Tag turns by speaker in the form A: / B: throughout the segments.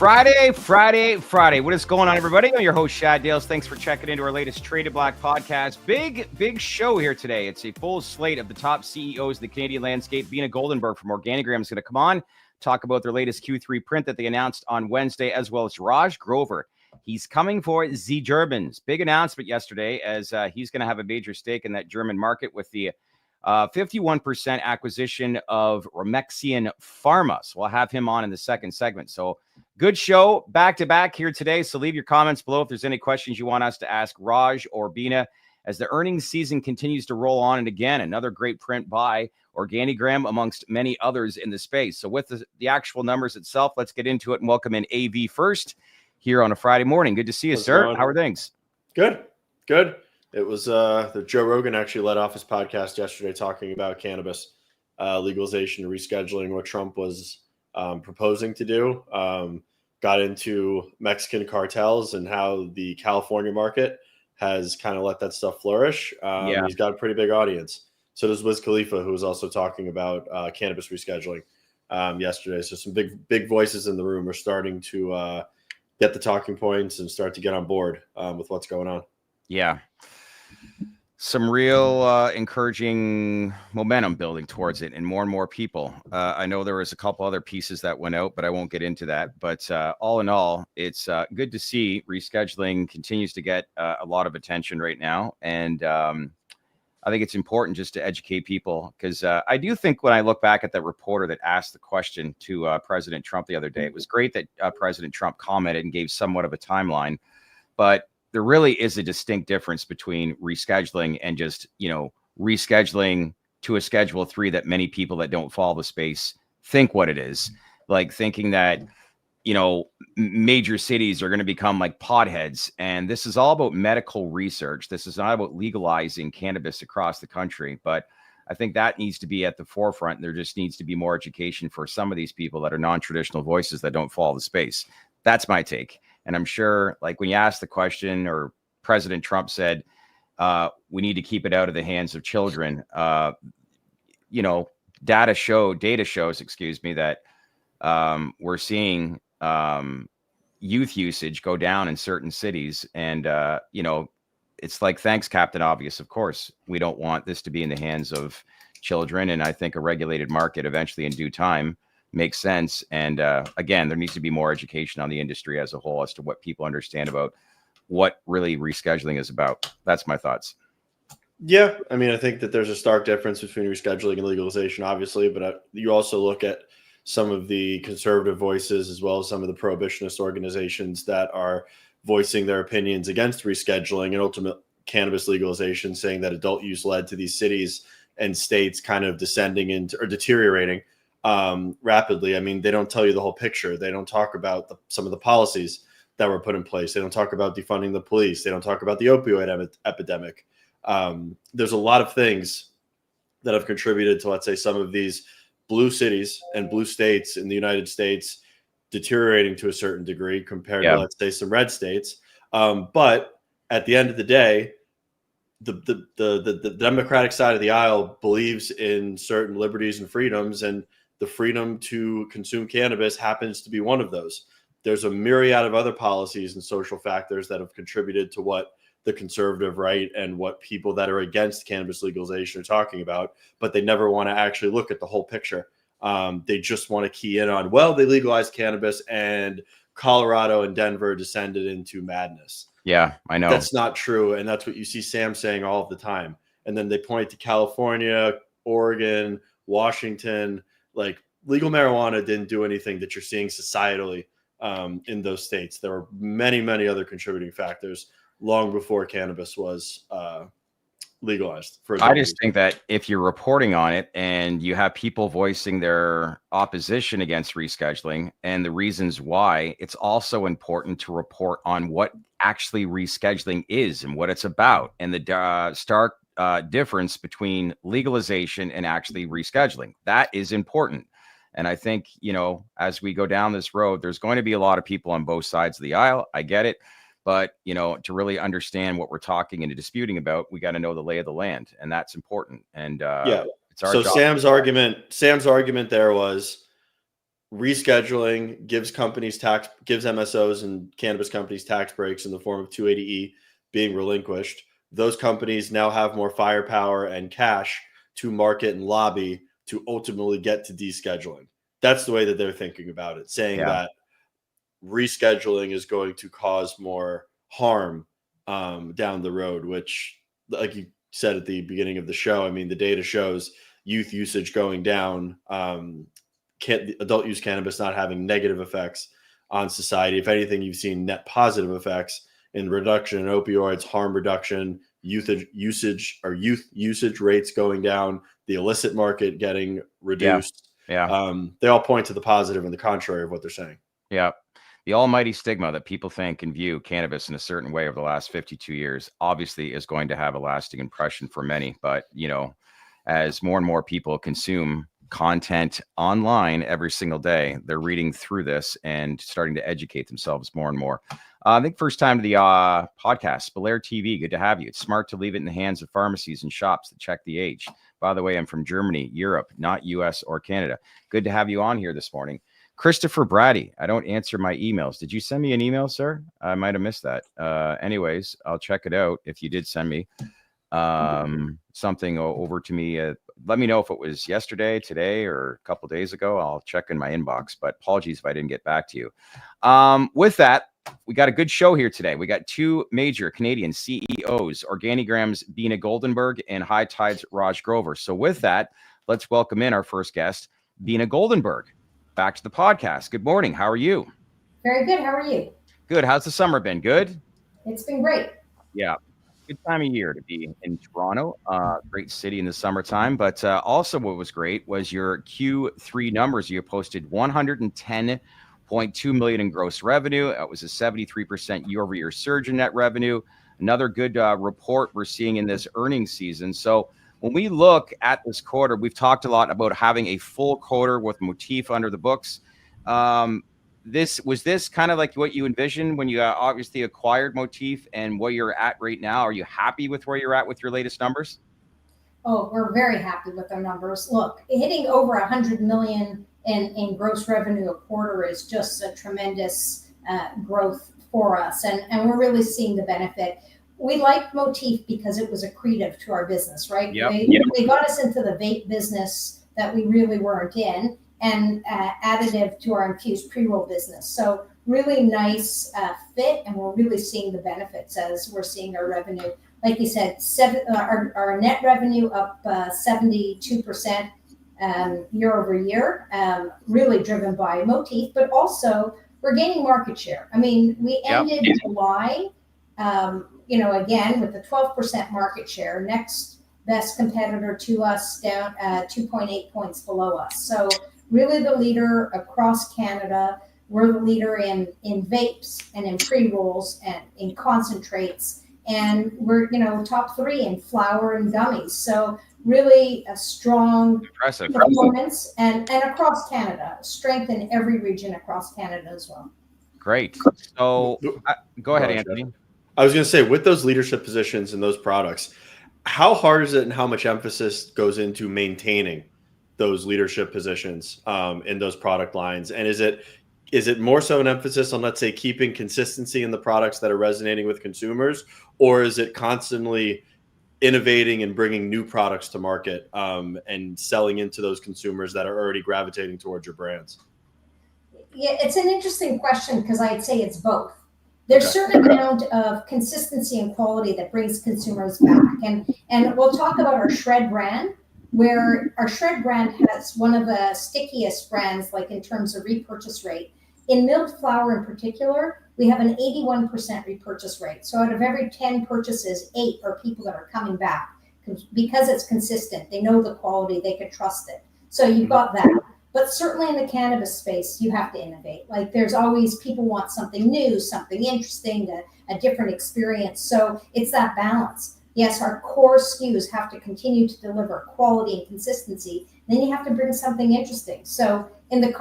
A: Friday. What is going on, everybody? I'm your host, Shad Dales. Thanks for checking into our latest Traded Black podcast. Big show here today. It's a full slate of the top CEOs of the Canadian landscape. Beena Goldenberg from Organigram is going to come on, talk about their latest Q3 print that they announced on Wednesday, as well as Raj Grover. He's coming for the Germans. Big announcement yesterday, as he's going to have a major stake in that German market with the 51% acquisition of REMEXIAN Pharma. So we'll have him on in the second segment. So good show back to back here today. So leave your comments below if there's any questions you want us to ask Raj or Beena as the earnings season continues to roll on. And again, another great print by Organigram amongst many others in the space. So with the actual numbers itself, let's get into it and welcome in AV first here on a Friday morning. Good to see you, sir. How are things?
B: Good. It was the Joe Rogan actually led off his podcast yesterday talking about cannabis legalization and rescheduling, what Trump was proposing to do. Got into Mexican cartels and how the California market has kind of let that stuff flourish. He's got a pretty big audience. So does Wiz Khalifa, who was also talking about cannabis rescheduling yesterday. So some big voices in the room are starting to get the talking points and start to get on board with what's going on.
A: Yeah. Some real encouraging momentum building towards it and more people. I know there was a couple other pieces that went out, but I won't get into that. But all in all, it's good to see rescheduling continues to get a lot of attention right now. And I think it's important just to educate people because I do think when I look back at that reporter that asked the question to President Trump the other day, it was great that President Trump commented and gave somewhat of a timeline. But there really is a distinct difference between rescheduling and just, rescheduling to a Schedule 3 that many people that don't follow the space think what it is. Like thinking that, major cities are going to become like potheads. And this is all about medical research. This is not about legalizing cannabis across the country. But I think that needs to be at the forefront. There just needs to be more education for some of these people that are non-traditional voices that don't follow the space. That's my take. And I'm sure, like when you ask the question, or President Trump said, we need to keep it out of the hands of children. Data shows, that we're seeing youth usage go down in certain cities. And, it's like, thanks, Captain Obvious. Of course, we don't want this to be in the hands of children. And I think a regulated market eventually in due time makes sense. And again, there needs to be more education on the industry as a whole as to what people understand about what really rescheduling is about. That's my thoughts.
B: Yeah. I mean, I think that there's a stark difference between rescheduling and legalization, obviously, but you also look at some of the conservative voices as well as some of the prohibitionist organizations that are voicing their opinions against rescheduling and ultimate cannabis legalization, saying that adult use led to these cities and states kind of descending into or deteriorating rapidly. I mean, they don't tell you the whole picture. They don't talk about some of the policies that were put in place. They don't talk about defunding the police. They don't talk about the opioid epidemic. There's a lot of things that have contributed to, let's say, some of these blue cities and blue states in the United States deteriorating to a certain degree compared to, let's say, some red states. But at the end of the day, the Democratic side of the aisle believes in certain liberties and freedoms, and the freedom to consume cannabis happens to be one of those. There's a myriad of other policies and social factors that have contributed to what the conservative right and what people that are against cannabis legalization are talking about, but they never want to actually look at the whole picture. They just want to key in on, they legalized cannabis and Colorado and Denver descended into madness.
A: Yeah, I know.
B: That's not true. And that's what you see Sam saying all of the time. And then they point to California, Oregon, Washington. Like, legal marijuana didn't do anything that you're seeing societally in those states. There were many, many other contributing factors long before cannabis was legalized.
A: I just think that if you're reporting on it and you have people voicing their opposition against rescheduling and the reasons why, it's also important to report on what actually rescheduling is and what it's about, and the stark difference between legalization and actually rescheduling. That is important. And I think, as we go down this road, there's going to be a lot of people on both sides of the aisle. I get it. But, to really understand what we're talking and disputing about, we got to know the lay of the land. And that's important. And it's our job.
B: Sam's argument there was rescheduling gives MSOs and cannabis companies tax breaks in the form of 280E being relinquished. Those companies now have more firepower and cash to market and lobby to ultimately get to descheduling. That's the way that they're thinking about it, saying that rescheduling is going to cause more harm down the road, which, like you said at the beginning of the show, I mean, the data shows youth usage going down, adult use cannabis not having negative effects on society. If anything, you've seen net positive effects in reduction in opioids, harm reduction, youth usage rates going down, the illicit market getting reduced. They all point to the positive and the contrary of what they're saying.
A: Yeah. The almighty stigma that people think and view cannabis in a certain way over the last 52 years obviously is going to have a lasting impression for many. But, you know, as more and more people consume content online every single day, they're reading through this and starting to educate themselves more and more. I think first time to the podcast, Belair TV, good to have you. It's smart to leave it in the hands of pharmacies and shops that check the age. By the way, I'm from Germany, Europe, not US or Canada. Good to have you on here this morning. Christopher Brady, I don't answer my emails. Did you send me an email, sir? I might have missed that. Anyways, I'll check it out if you did send me something over to me. Let me know if it was yesterday, today, or a couple days ago. I'll check in my inbox, but apologies if I didn't get back to you. With that, we got a good show here today. We got two major Canadian CEOs, Organigram's Beena Goldenberg and High Tide's Raj Grover. So with that, let's welcome in our first guest, Beena Goldenberg. Back to the podcast. Good morning. How are you?
C: Very good. How are you?
A: Good. How's the summer been? Good?
C: It's been great.
A: Yeah. Good time of year to be in Toronto. Great city in the summertime. But also what was great was your Q3 numbers. You posted $110.2 million in gross revenue. That was a 73% year-over-year surge in net revenue. Another good report we're seeing in this earnings season. So when we look at this quarter, we've talked a lot about having a full quarter with Motif under the books. Was this kind of like what you envisioned when you obviously acquired Motif, and where you're at right now? Are you happy with where you're at with your latest numbers?
C: Oh, we're very happy with our numbers. Look, hitting over 100 million in gross revenue a quarter is just a tremendous growth for us, and we're really seeing the benefit. We liked Motif because it was accretive to our business, right? They got us into the vape business that we really weren't in, and additive to our infused pre-roll business. So really nice fit, and we're really seeing the benefits as we're seeing our revenue. Like you said, our net revenue up 72% year over year, really driven by Motif, but also we're gaining market share. I mean, we ended July, again, with a 12% market share. Next best competitor to us down 2.8 points below us. So really the leader across Canada. We're the leader in vapes and in pre-rolls and in concentrates. And we're, top 3 in flower and gummies. So really a strong performance and across Canada, strength in every region across Canada as well.
A: Great. So go ahead, Anthony.
B: I was going to say, with those leadership positions and those products, how hard is it and how much emphasis goes into maintaining those leadership positions in those product lines? And is it more so an emphasis on, let's say, keeping consistency in the products that are resonating with consumers, or is it constantly innovating and bringing new products to market and selling into those consumers that are already gravitating towards your brands?
C: Yeah, it's an interesting question because I'd say it's both. There's a certain amount of consistency and quality that brings consumers back. And we'll talk about our Shred brand, where our Shred brand has one of the stickiest brands, like in terms of repurchase rate. In milled flower in particular, we have an 81% repurchase rate. So out of every 10 purchases, 8 are people that are coming back because it's consistent. They know the quality, they could trust it. So you've got that. But certainly in the cannabis space, you have to innovate. Like there's always, people want something new, something interesting, a different experience. So it's that balance. Yes, our core SKUs have to continue to deliver quality and consistency. Then you have to bring something interesting. So in the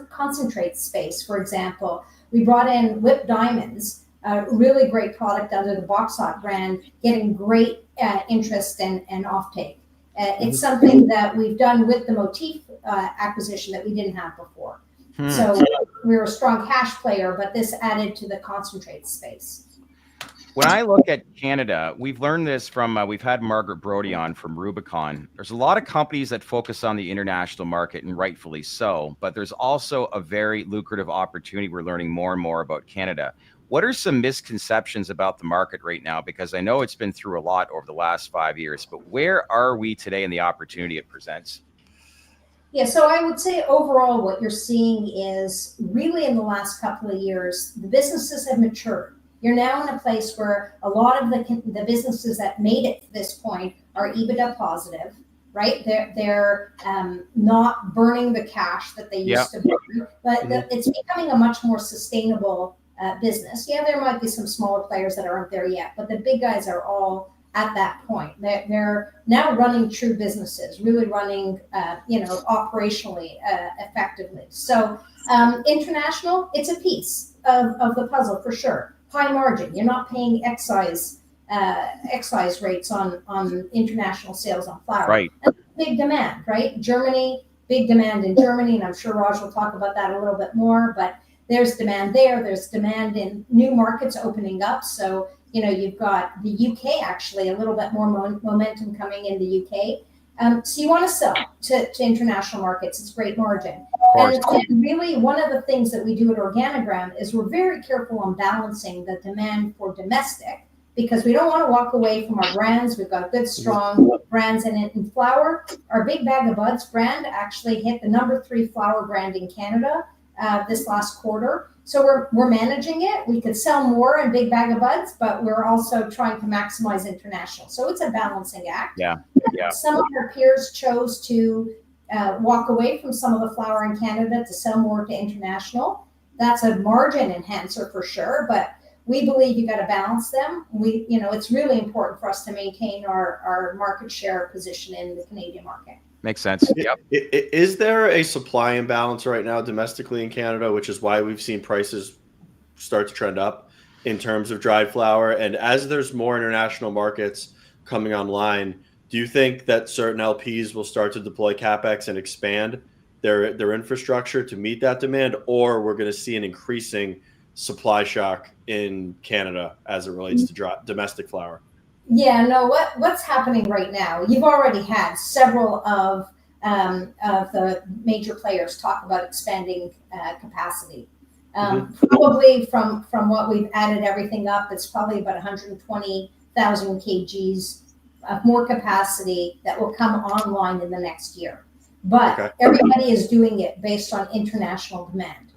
C: concentrate space, for example, we brought in Whipped Diamonds, a really great product under the Box Hot brand, getting great interest and offtake. It's something that we've done with the Motif acquisition that we didn't have before. So we're a strong cash player, but this added to the concentrate space.
A: When I look at Canada, we've learned this from, we've had Margaret Brody on from Rubicon. There's a lot of companies that focus on the international market, and rightfully so, but there's also a very lucrative opportunity. We're learning more and more about Canada. What are some misconceptions about the market right now? Because I know it's been through a lot over the last 5 years, but where are we today in the opportunity it presents?
C: Yeah, so I would say overall what you're seeing is really in the last couple of years, the businesses have matured. You're now in a place where a lot of the businesses that made it to this point are EBITDA positive, right? They're not burning the cash that they used to burn, but it's becoming a much more sustainable business. Yeah, there might be some smaller players that aren't there yet, but the big guys are all at that point. They're now running true businesses, really running, operationally effectively. So international, it's a piece of the puzzle for sure. High margin. You're not paying excise rates on international sales on flower.
A: Right.
C: And big demand, right? Germany, big demand in Germany, and I'm sure Raj will talk about that a little bit more, but there's demand there. There's demand in new markets opening up. So, you've got the UK actually, a little bit more momentum coming in the UK. So you want to sell to international markets. It's great margin. And really, one of the things that we do at Organigram is we're very careful on balancing the demand for domestic, because we don't want to walk away from our brands. We've got good, strong brands in it. In flower, our Big Bag of Buds brand actually hit the #3 flower brand in Canada this last quarter. So we're managing it. We could sell more in Big Bag of Buds, but we're also trying to maximize international. So it's a balancing act.
A: Yeah.
C: Some of our peers chose to walk away from some of the flower in Canada to sell more to international. That's a margin enhancer for sure, but we believe you got to balance them. It's really important for us to maintain our market share position in the Canadian market.
A: Makes sense. Yep.
B: Is there a supply imbalance right now domestically in Canada, which is why we've seen prices start to trend up in terms of dried flower? And as there's more international markets coming online, do you think that certain LPs will start to deploy CapEx and expand their infrastructure to meet that demand, or we're going to see an increasing supply shock in Canada as it relates to domestic flower?
C: Yeah, no, what's happening right now, you've already had several of the major players talk about expanding capacity. Probably from what we've added everything up, it's probably about 120,000 kgs of more capacity that will come online in the next year. But everybody is doing it based on international demand.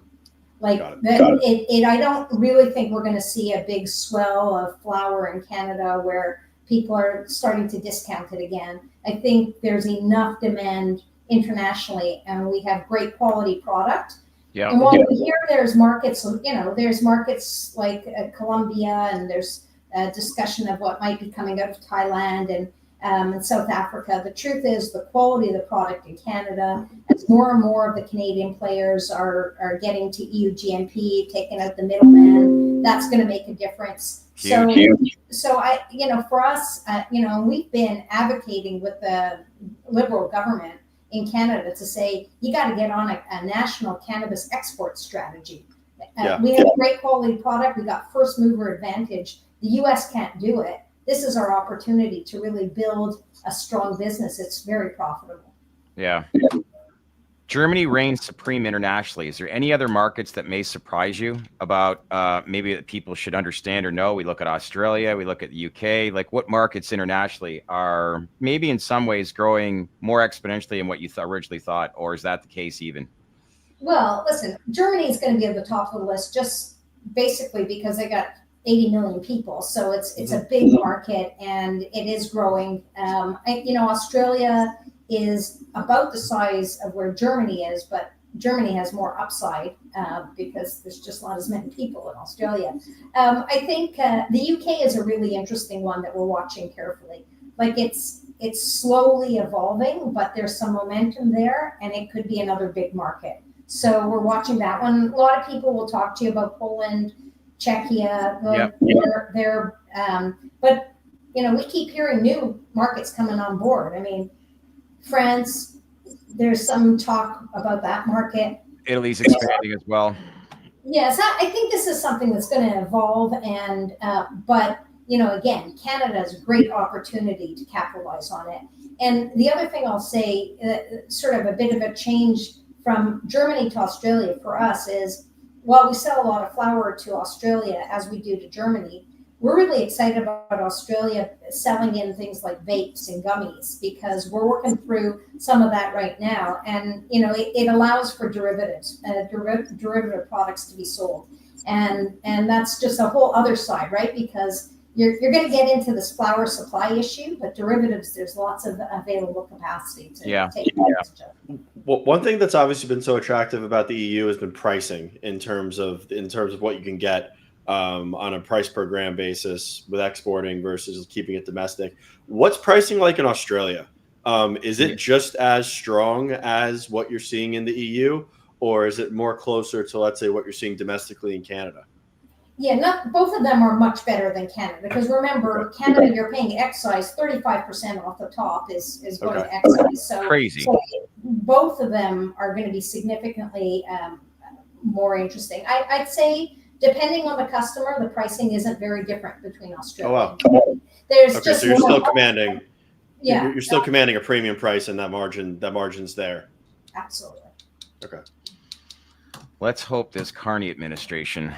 C: I don't really think we're going to see a big swell of flower in Canada where people are starting to discount it again. I think there's enough demand internationally, and we have great quality product. Yeah. And while we hear there's markets, there's markets like Colombia, and there's a discussion of what might be coming out of Thailand and South Africa. The truth is the quality of the product in Canada, as more and more of the Canadian players are getting to EU GMP, taking out the middleman, that's going to make a difference. So I, for us, we've been advocating with the Liberal government in Canada to say, you got to get on a national cannabis export strategy. We have a great quality product. We got first mover advantage. The US can't do it. This is our opportunity to really build a strong business. It's very profitable.
A: Yeah. Germany reigns supreme internationally. Is there any other markets that may surprise you about maybe that people should understand or know? We look at Australia, we look at the UK. Like, what markets internationally are maybe in some ways growing more exponentially than what you originally thought, or is that the case even?
C: Well, listen, Germany is going to be at the top of the list just basically because they got 80 million people. So it's a big market and it is growing. Australia is about the size of where Germany is, but Germany has more upside because there's just not as many people in Australia. I think the UK is a really interesting one that we're watching carefully. Like it's slowly evolving, but there's some momentum there and it could be another big market. So we're watching that one. A lot of people will talk to you about Poland, Czechia, but we keep hearing new markets coming on board. I mean, France, there's some talk about that market.
A: Italy's expanding as well.
C: Yes, I think this is something that's going to evolve, and but again, Canada has a great opportunity to capitalize on it. And the other thing I'll say, sort of a bit of a change from Germany to Australia for us is, while we sell a lot of flower to Australia as we do to Germany, we're really excited about Australia selling in things like vapes and gummies, because we're working through some of that right now. And, it allows for derivatives, derivative products to be sold. And that's just a whole other side, right? Because you're going to get into this flower supply issue, but derivatives, there's lots of available capacity to take advantage of.
B: Well, one thing that's obviously been so attractive about the EU has been pricing in terms of what you can get on a price per gram basis with exporting versus keeping it domestic. What's pricing like in Australia? Is it just as strong as what you're seeing in the EU, or is it more closer to, let's say, what you're seeing domestically in Canada?
C: Yeah, both of them are much better than Canada, because remember, Canada, you're paying excise, 35% off the top is going to excise. So
A: crazy.
C: So both of them are going to be significantly more interesting. I'd say, depending on the customer, the pricing isn't very different between Australia and Canada. There's just
B: so you're still commanding.
C: Yeah,
B: you're still commanding a premium price, and that margin's there.
C: Absolutely.
B: Okay.
A: Let's hope this Carney administration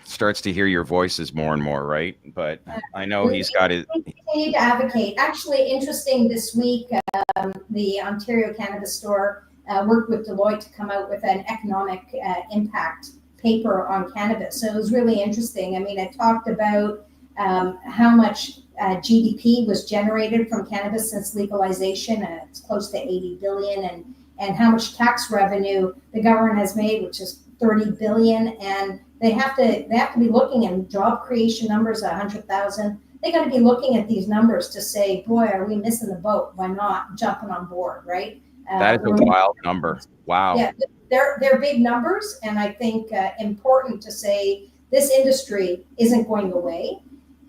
A: starts to hear your voices more and more, right? But I know he's got it.
C: We continue to advocate. Actually, interesting, this week, the Ontario Cannabis Store worked with Deloitte to come out with an economic impact paper on cannabis. So it was really interesting. I mean, it talked about how much GDP was generated from cannabis since legalization. It's close to 80 billion, and how much tax revenue the government has made, which is 30 billion. And they have to be looking at job creation numbers at 100,000. They're going to be looking at these numbers to say, boy, are we missing the boat by not jumping on board, right?
A: That is a wild number. Wow.
C: Yeah, they're big numbers, and I think important to say this industry isn't going away.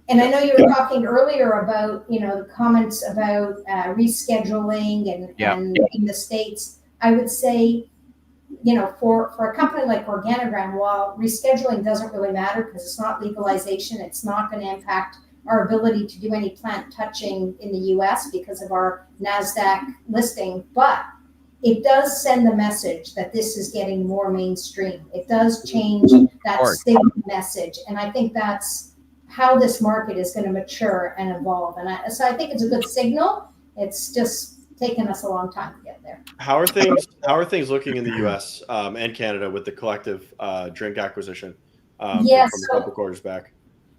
C: And I know you were talking earlier about the comments about rescheduling and in the States. I would say, for a company like Organigram, while rescheduling doesn't really matter because it's not legalization, it's not going to impact our ability to do any plant touching in the US because of our NASDAQ listing, but it does send the message that this is getting more mainstream. It does change that stigma message, and I think that's how this market is going to mature and evolve. And so I think it's a good signal. It's just taken us a long time to get there.
B: How are things looking in the US and Canada with the collective drink acquisition from a couple quarters back?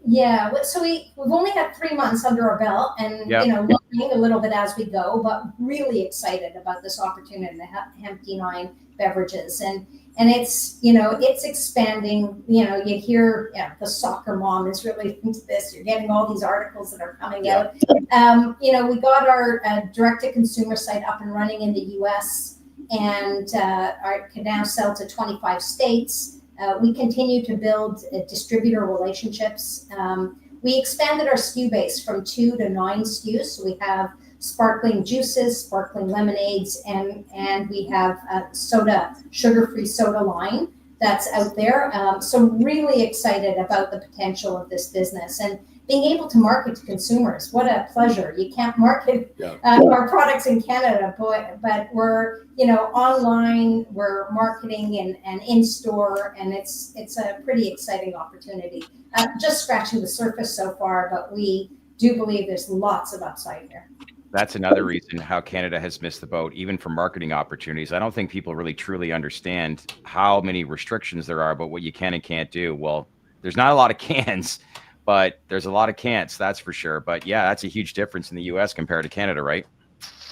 C: Yeah, so we've only had 3 months under our belt, and learning a little bit as we go, but really excited about this opportunity to hemp D9 beverages, and it's it's expanding. You hear the soccer mom is really into this. You're getting all these articles that are coming out. We got our direct to consumer site up and running in the US, and can now sell to 25 states. We continue to build distributor relationships. We expanded our SKU base from 2 to 9 SKUs. So we have sparkling juices, sparkling lemonades, and we have a sugar-free soda line that's out there. So really excited about the potential of this business and being able to market to consumers. What a pleasure. You can't market our products in Canada, but we're online, we're marketing and in store, and it's a pretty exciting opportunity. Just scratching the surface so far, but we do believe there's lots of upside here.
A: That's another reason how Canada has missed the boat, even for marketing opportunities. I don't think people really truly understand how many restrictions there are about what you can and can't do. Well, there's not a lot of cans, but there's a lot of can'ts, that's for sure. But yeah, that's a huge difference in the US compared to Canada, right?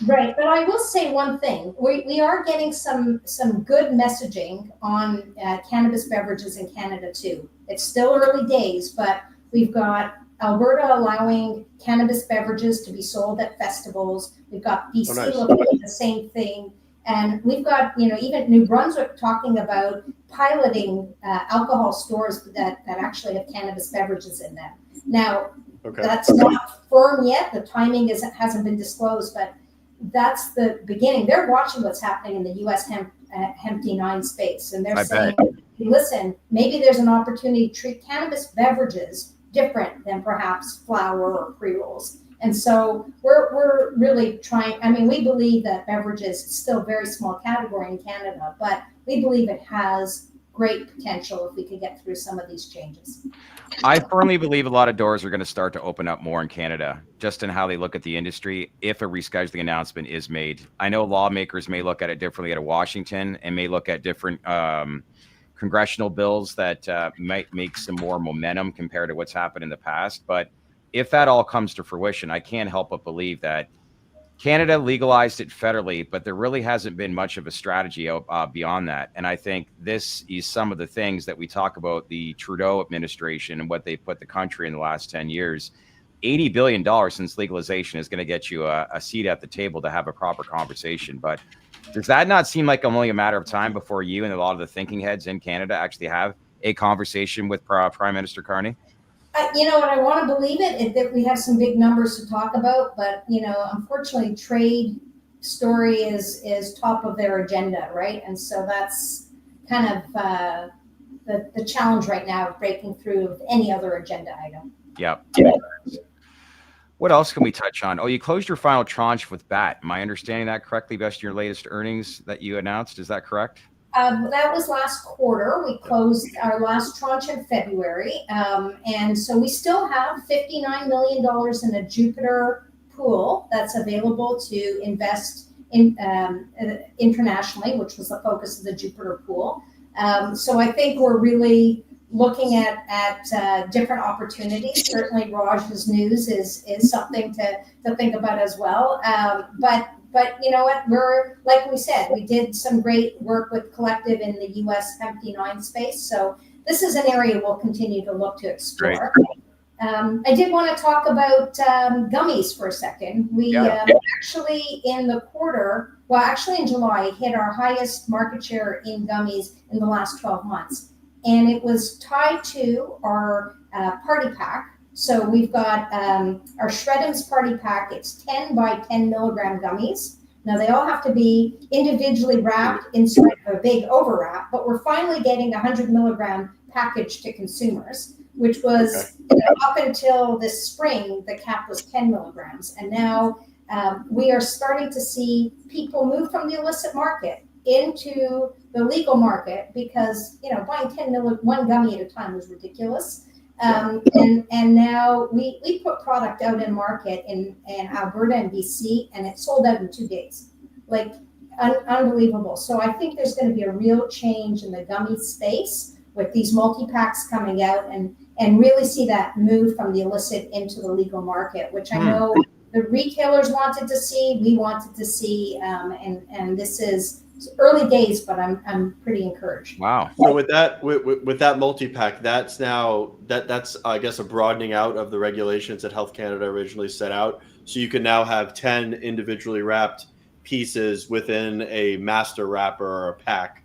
C: Right, but I will say one thing. We are getting some good messaging on cannabis beverages in Canada too. It's still early days, but we've got Alberta allowing cannabis beverages to be sold at festivals. We've got BC looking at the same thing. And we've got, even New Brunswick talking about piloting alcohol stores that actually have cannabis beverages in them. Now, that's not firm yet. The timing hasn't been disclosed, but that's the beginning. They're watching what's happening in the U.S. hemp hemp D9 space. And they're
A: I
C: saying,
A: bet.
C: listen, maybe there's an opportunity to treat cannabis beverages different than perhaps flower or pre-rolls. And so we're really trying, I mean, we believe that beverages is still a very small category in Canada, but we believe it has great potential if we could get through some of these changes.
A: I firmly believe a lot of doors are going to start to open up more in Canada, just in how they look at the industry if a rescheduling announcement is made. I know lawmakers may look at it differently at Washington and may look at different congressional bills that might make some more momentum compared to what's happened in the past. But if that all comes to fruition, I can't help but believe that Canada legalized it federally, but there really hasn't been much of a strategy beyond that. And I think this is some of the things that we talk about the Trudeau administration and what they put the country in the last 10 years. $80 billion since legalization is going to get you a seat at the table to have a proper conversation. But does that not seem like only a matter of time before you and a lot of the thinking heads in Canada actually have a conversation with Prime Minister Carney?
C: You know what, I want to believe it, that we have some big numbers to talk about, but, you know, unfortunately, trade story is top of their agenda, right? And so that's kind of the challenge right now of breaking through with any other agenda item.
A: Yep. What else can we touch on? Oh, you closed your final tranche with BAT. Am I understanding that correctly based on your latest earnings that you announced? Is that correct?
C: That was last quarter. We closed our last tranche in February. And so we still have $59 million in a Jupiter pool that's available to invest in internationally, which was the focus of the Jupiter pool. So I think we're really looking at different opportunities. Certainly Raj's news is something to think about as well. But you know what, we're, like we said, we did some great work with Collective in the US hemp D9 space. So this is an area we'll continue to look to explore. I did want to talk about gummies for a second. We actually in the quarter, well, actually in July, hit our highest market share in gummies in the last 12 months. And it was tied to our party pack. So we've got our Shred'ems party pack. It's 10 by 10 milligram gummies. Now they all have to be individually wrapped inside of a big overwrap, but we're finally getting a 100 milligram package to consumers, which was up until this spring, the cap was 10 milligrams. And now we are starting to see people move from the illicit market into the legal market because, you know, buying one gummy at a time was ridiculous. And now we put product out in market in Alberta and BC, and it sold out in 2 days, like unbelievable. So I think there's going to be a real change in the gummy space with these multi-packs coming out and really see that move from the illicit into the legal market, which I know the retailers wanted to see, we wanted to see, and this is early days, but I'm pretty encouraged.
A: Wow.
B: So with that multi-pack, that's I guess a broadening out of the regulations that Health Canada originally set out. So you can now have 10 individually wrapped pieces within a master wrapper or a pack.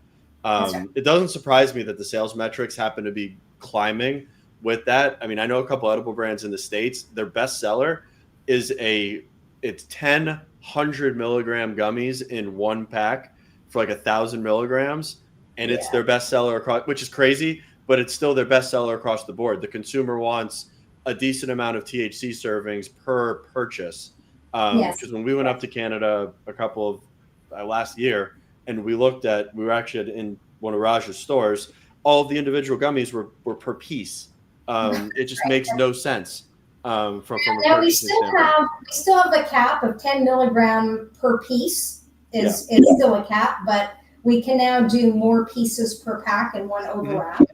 B: It doesn't surprise me that the sales metrics happen to be climbing with that. I mean, I know a couple edible brands in the States, their best seller is it's 10 100 milligram gummies in one pack for like 1,000 milligrams, and it's their best seller across, which is crazy, but it's still their best seller across the board. The consumer wants a decent amount of THC servings per purchase. Because when we went up to Canada a couple of last year, and we were actually in one of Raj's stores, all of the individual gummies were per piece. It just makes no sense. From a
C: now we still have the cap of 10 milligram per piece is still a cap, but we can now do more pieces per pack in one overwrap.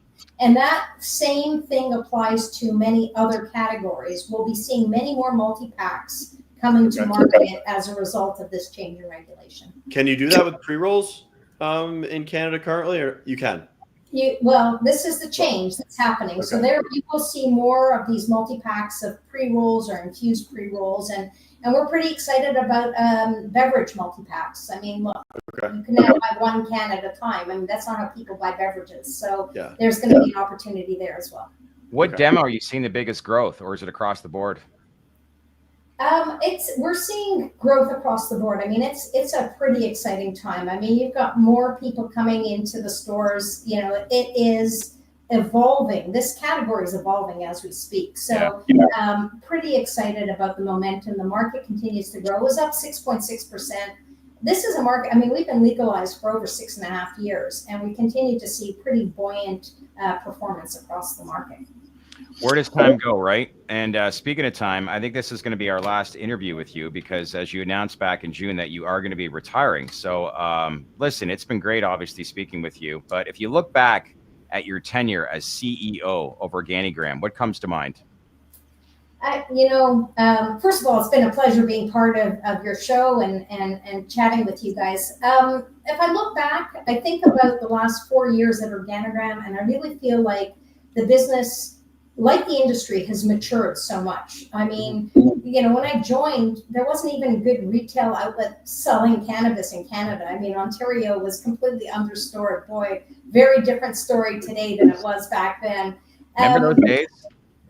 C: And that same thing applies to many other categories. We'll be seeing many more multi-packs coming to market as a result of this change in regulation.
B: Can you do that with pre-rolls in Canada currently, or you can?
C: Well, this is the change that's happening. So you will see more of these multi-packs of pre-rolls or infused pre-rolls, and we're pretty excited about beverage multi-packs. I mean, look, you can now buy one can at a time. I mean, that's not how people buy beverages. So there's going to be an opportunity there as well.
A: What demo are you seeing the biggest growth, or is it across the board?
C: We're seeing growth across the board. I mean, it's a pretty exciting time. I mean, you've got more people coming into the stores. You know, it is evolving. This category is evolving as we speak. So, pretty excited about the momentum. The market continues to grow. It was up 6.6%. This is a market. I mean, we've been legalized for over 6.5 years, and we continue to see pretty buoyant performance across the market.
A: Where does time go, right? And speaking of time, I think this is going to be our last interview with you because as you announced back in June that you are going to be retiring. So listen, it's been great, obviously, speaking with you. But if you look back at your tenure as CEO of Organigram, what comes to mind?
C: First of all, it's been a pleasure being part of your show and chatting with you guys. If I look back, I think about the last 4 years at Organigram, and I really feel like the business, like the industry, has matured so much. I mean, you know, when I joined, there wasn't even a good retail outlet selling cannabis in Canada. I mean, Ontario was completely understored. Boy, very different story today than it was back then.
A: Remember those days?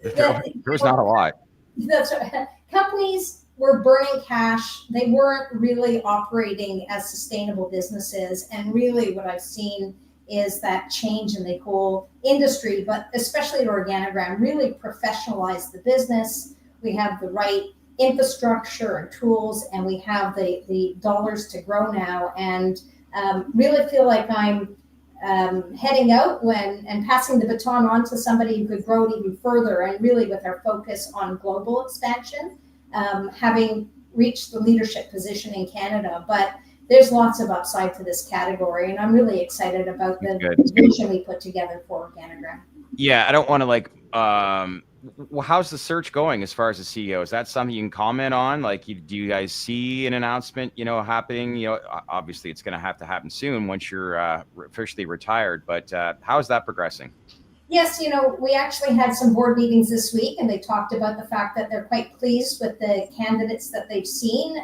A: There was not a lot.
C: That's right. Companies were burning cash. They weren't really operating as sustainable businesses. And really what I've seen is that change in the whole industry, but especially at Organigram, really professionalize the business. We have the right infrastructure and tools, and we have the dollars to grow now. And really feel like I'm heading out and passing the baton on to somebody who could grow it even further. And really with our focus on global expansion, having reached the leadership position in Canada. But there's lots of upside to this category, and I'm really excited about the vision we put together for Organigram.
A: Yeah, I don't want to well, how's the search going as far as the CEO? Is that something you can comment on? Like, do you guys see an announcement, happening? Obviously it's going to have to happen soon once you're officially retired, but how is that progressing?
C: Yes, we actually had some board meetings this week, and they talked about the fact that they're quite pleased with the candidates that they've seen.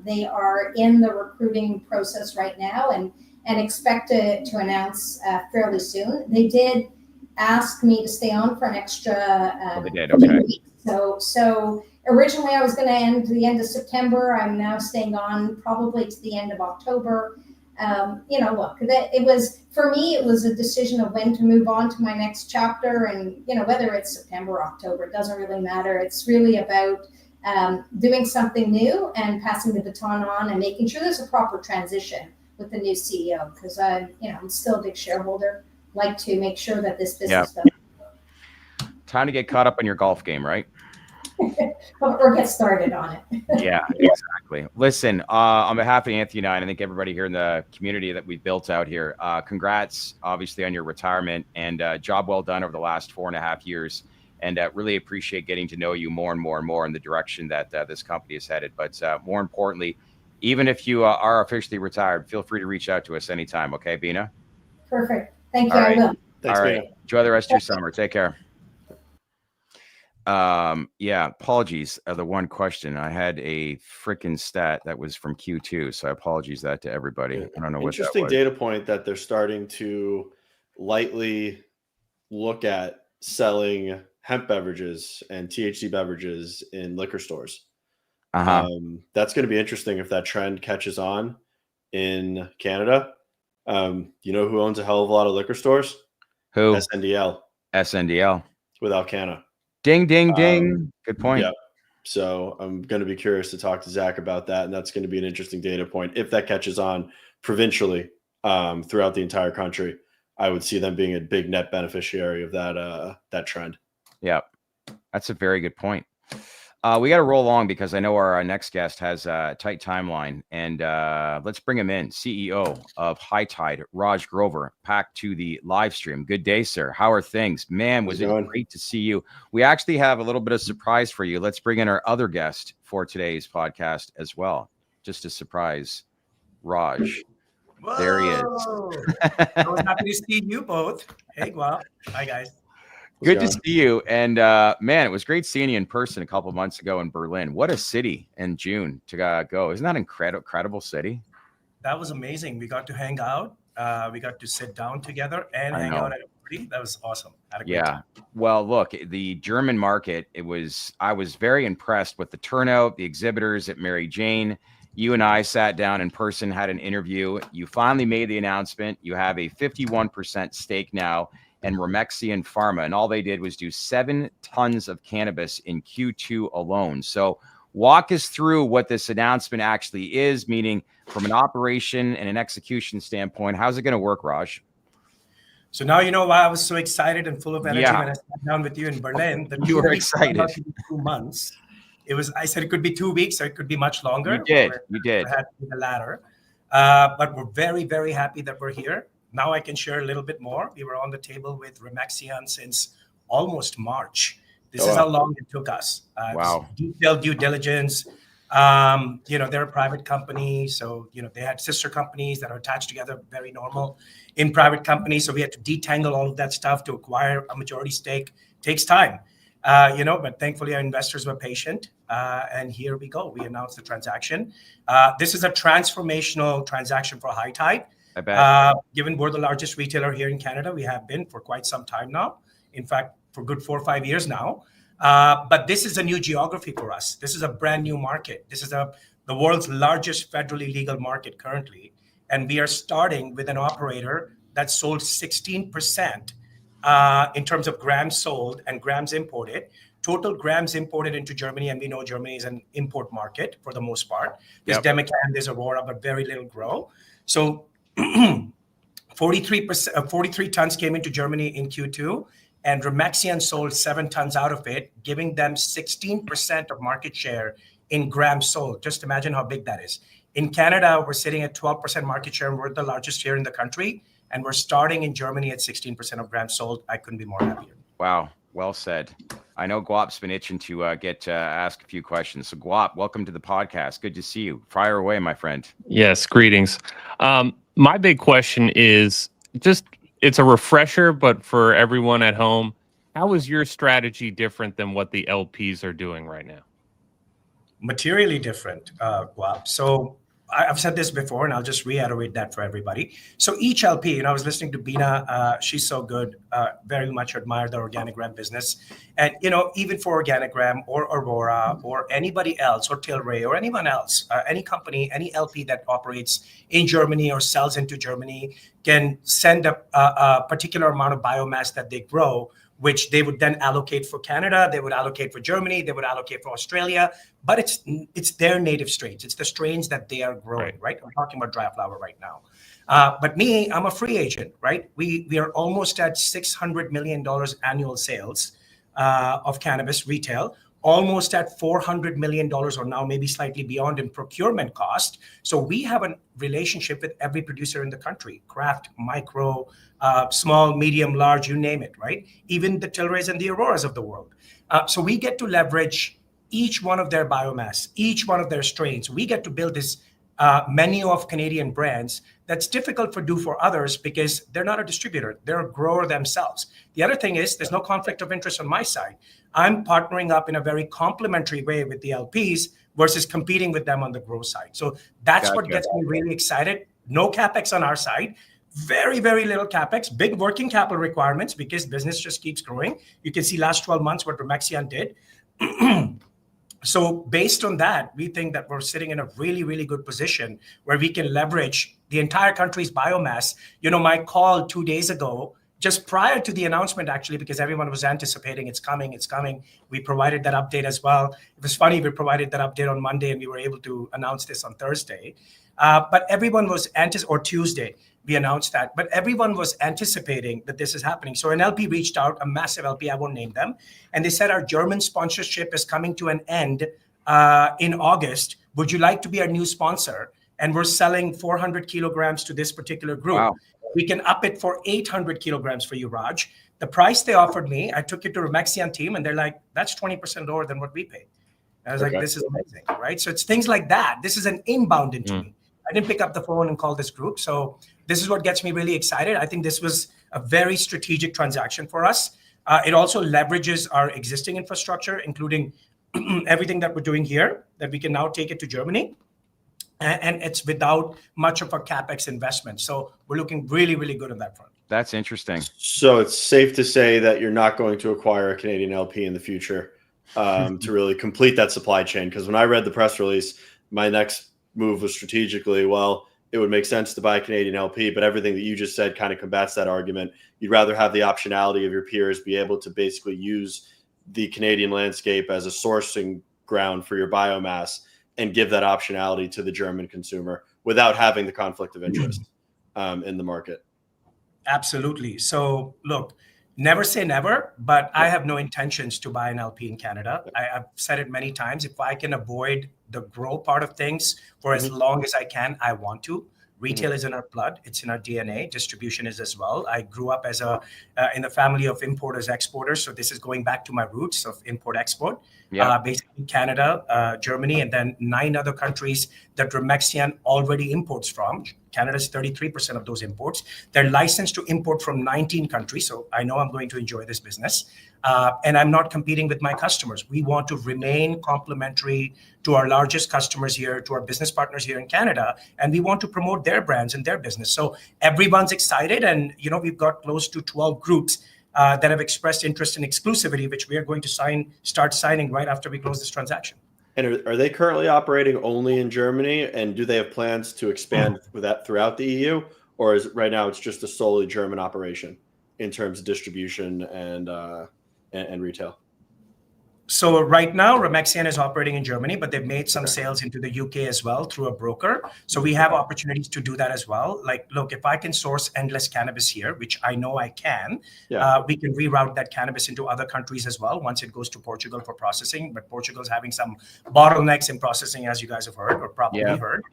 C: They are in the recruiting process right now and expect to announce fairly soon. They did ask me to stay on for an extra
A: they did. Okay.
C: week. So originally I was going to end the end of September. I'm now staying on probably to the end of October. Look, it was, for me, it was a decision of when to move on to my next chapter, and, whether it's September or October, it doesn't really matter. It's really about doing something new and passing the baton on and making sure there's a proper transition with the new CEO, because I'm still a big shareholder, like to make sure that this business does.
A: Time to get caught up on your golf game, right?
C: Or get started on it.
A: Yeah, exactly. Listen, on behalf of Anthony and I think everybody here in the community that we've built out here, congrats, obviously, on your retirement, and job well done over the last 4.5 years. And really appreciate getting to know you more and more and more in the direction that this company is headed. But more importantly, even if you are officially retired, feel free to reach out to us anytime. Okay, Beena?
C: Perfect. Thank you.
A: All right.
C: I will.
B: Thanks,
A: All right.
B: Beena.
A: Enjoy the rest of your summer. Take care. Apologies. The one question, I had a freaking stat that was from Q2, so apologies that to everybody. I don't know what that was.
B: Interesting data point that they're starting to lightly look at selling hemp beverages and THC beverages in liquor stores. That's going to be interesting if that trend catches on in Canada. You know who owns a hell of a lot of liquor stores?
A: Who?
B: SNDL. Without Canna.
A: Ding, ding, ding. Good point.
B: Yeah. So I'm going to be curious to talk to Zach about that. And that's going to be an interesting data point. If that catches on provincially throughout the entire country, I would see them being a big net beneficiary of that trend. Yeah.
A: That's a very good point. We got to roll along because I know our next guest has a tight timeline, and let's bring him in. CEO of High Tide, Raj Grover, back to the live stream. Good day, sir. How are things? Man, was it great to see you. We actually have a little bit of surprise for you. Let's bring in our other guest for today's podcast as well. Just to surprise Raj.
D: Whoa.
A: There he is.
D: I was happy to see you both. Hey, well, hi, guys.
A: Good to see you. And man, it was great seeing you in person a couple of months ago in Berlin. What a city in June to go. Isn't that incredible city?
D: That was amazing. We got to hang out. We got to sit down together and hang out property. That was awesome. Had a great
A: Yeah.
D: time.
A: Well, look, the German market, I was very impressed with the turnout, the exhibitors at Mary Jane. You and I sat down in person, had an interview. You finally made the announcement. You have a 51% stake now in REMEXIAN Pharma, and all they did was do 7 tons of cannabis in Q2 alone. So walk us through what this announcement actually is, meaning from an operation and an execution standpoint. How's it going to work, Raj?
D: So now you know why I was so excited and full of energy
A: Yeah.
D: when I sat down with you in Berlin. The
A: You
D: 2
A: were
D: weeks
A: excited.
D: turned out to be 2 months. I said it could be 2 weeks or it could be much longer.
A: You did.
D: But
A: You did.
D: it had to be the latter. But we're very, very happy that we're here. Now I can share a little bit more. We were on the table with REMEXIAN since almost March. This is how long it took us.
A: Wow.
D: Detailed due diligence. They're a private company. So, they had sister companies that are attached together, very normal in private companies. So we had to detangle all of that stuff to acquire a majority stake. Takes time, but thankfully our investors were patient. And here we go. We announced the transaction. This is a transformational transaction for HITI.
A: I bet.
D: Given we're the largest retailer here in Canada, we have been for quite some time now. In fact, for good 4 or 5 years now. But this is a new geography for us. This is a brand new market. This is the world's largest federally legal market currently. And we are starting with an operator that sold 16% in terms of grams sold and grams imported. Total grams imported into Germany, and we know Germany is an import market for the most part. There's Demican, there's Aurora, but very little grow. So 43 tons came into Germany in Q2. And REMEXIAN sold 7 tons out of it, giving them 16% of market share in grams sold. Just imagine how big that is. In Canada, we're sitting at 12% market share, and we're the largest here in the country. And we're starting in Germany at 16% of grams sold. I couldn't be more happier.
A: Wow. Well said. I know Guap's been itching to ask a few questions. So Guap, welcome to the podcast. Good to see you. Fire away, my friend.
E: Yes, greetings. My big question is just, it's a refresher, but for everyone at home, how is your strategy different than what the LPs are doing right now?
D: Materially different, Guap. So I've said this before, and I'll just reiterate that for everybody. So each LP, I was listening to Beena. She's so good. Very much admire the Organigram business. And, even for Organigram or Aurora or anybody else or Tilray or anyone else, any company, any LP that operates in Germany or sells into Germany can send a particular amount of biomass that they grow, which they would then allocate for Canada, they would allocate for Germany, they would allocate for Australia, but it's their native strains. It's the strains that they are growing, right? I'm talking about dry flower right now. But me, I'm a free agent, right? We are almost at $600 million annual sales of cannabis retail, almost at $400 million or now maybe slightly beyond in procurement cost. So we have a relationship with every producer in the country, craft, micro, small, medium, large, you name it, right? Even the Tilrays and the Auroras of the world. So we get to leverage each one of their biomass, each one of their strains. We get to build this menu of Canadian brands that's difficult for others because they're not a distributor. They're a grower themselves. The other thing is there's no conflict of interest on my side. I'm partnering up in a very complementary way with the LPs versus competing with them on the grow side. So that's what gets me really excited. No CapEx on our side. Very, very little CapEx, big working capital requirements because business just keeps growing. You can see last 12 months what REMEXIAN did. So based on that, we think that we're sitting in a really, really good position where we can leverage the entire country's biomass. My call 2 days ago, just prior to the announcement, actually, because everyone was anticipating it's coming. We provided that update as well. It was funny, we provided that update on Monday and we were able to announce this on Thursday. But everyone was or Tuesday, we announced that. But everyone was anticipating that this is happening. So an LP reached out, a massive LP, I won't name them, and they said, our German sponsorship is coming to an end in August. Would you like to be our new sponsor? And we're selling 400 kilograms to this particular group. Wow. We can up it for 800 kilograms for you, Raj. The price they offered me, I took it to REMEXIAN team, and they're like, that's 20% lower than what we paid. And I was like, this is amazing, right? So it's things like that. This is an inbound into me. I didn't pick up the phone and call this group. So this is what gets me really excited. I think this was a very strategic transaction for us. It also leverages our existing infrastructure, including everything that we're doing here, that we can now take it to Germany. And it's without much of a CapEx investment. So we're looking really, really good on that front.
A: That's interesting.
B: So it's safe to say that you're not going to acquire a Canadian LP in the future to really complete that supply chain. Because when I read the press release, my next move was strategically, well, it would make sense to buy a Canadian LP, but everything that you just said kind of combats that argument. You'd rather have the optionality of your peers be able to basically use the Canadian landscape as a sourcing ground for your biomass and give that optionality to the German consumer without having the conflict of interest in the market.
D: Absolutely. So look, never say never, but I have no intentions to buy an LP in Canada. I've said it many times. If I can avoid the grow part of things for as long as I can, I want to. Retail is in our blood. It's in our DNA. Distribution is as well. I grew up as in the family of importers, exporters. So this is going back to my roots of import export. Basically Canada, Germany, and then 9 other countries that Remexian already imports from. Canada's 33% of those imports. They're licensed to import from 19 countries. So I know I'm going to enjoy this business. And I'm not competing with my customers. We want to remain complementary to our largest customers here, to our business partners here in Canada, and we want to promote their brands and their business. So everyone's excited, and we've got close to 12 groups that have expressed interest in exclusivity, which we are going to start signing right after we close this transaction.
B: And are they currently operating only in Germany? And do they have plans to expand with that throughout the EU? Or is it right now it's just a solely German operation in terms of distribution and retail?
D: So right now, Remexian is operating in Germany, but they've made some sales into the UK as well through a broker. So we have opportunities to do that as well. Like, look, if I can source endless cannabis here, which I know I can, we can reroute that cannabis into other countries as well once it goes to Portugal for processing. But Portugal is having some bottlenecks in processing, as you guys have heard or probably heard.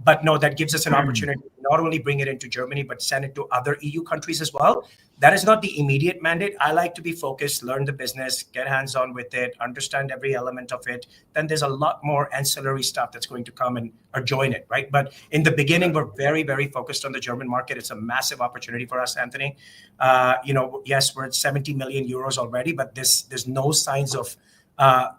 D: But no, that gives us an opportunity to not only bring it into Germany, but send it to other EU countries as well. That is not the immediate mandate. I like to be focused, learn the business, get hands-on with it, understand every element of it. Then there's a lot more ancillary stuff that's going to come and join it, right? But in the beginning, we're very, very focused on the German market. It's a massive opportunity for us, Anthony. Yes, we're at 70 million euros already, but there's no signs of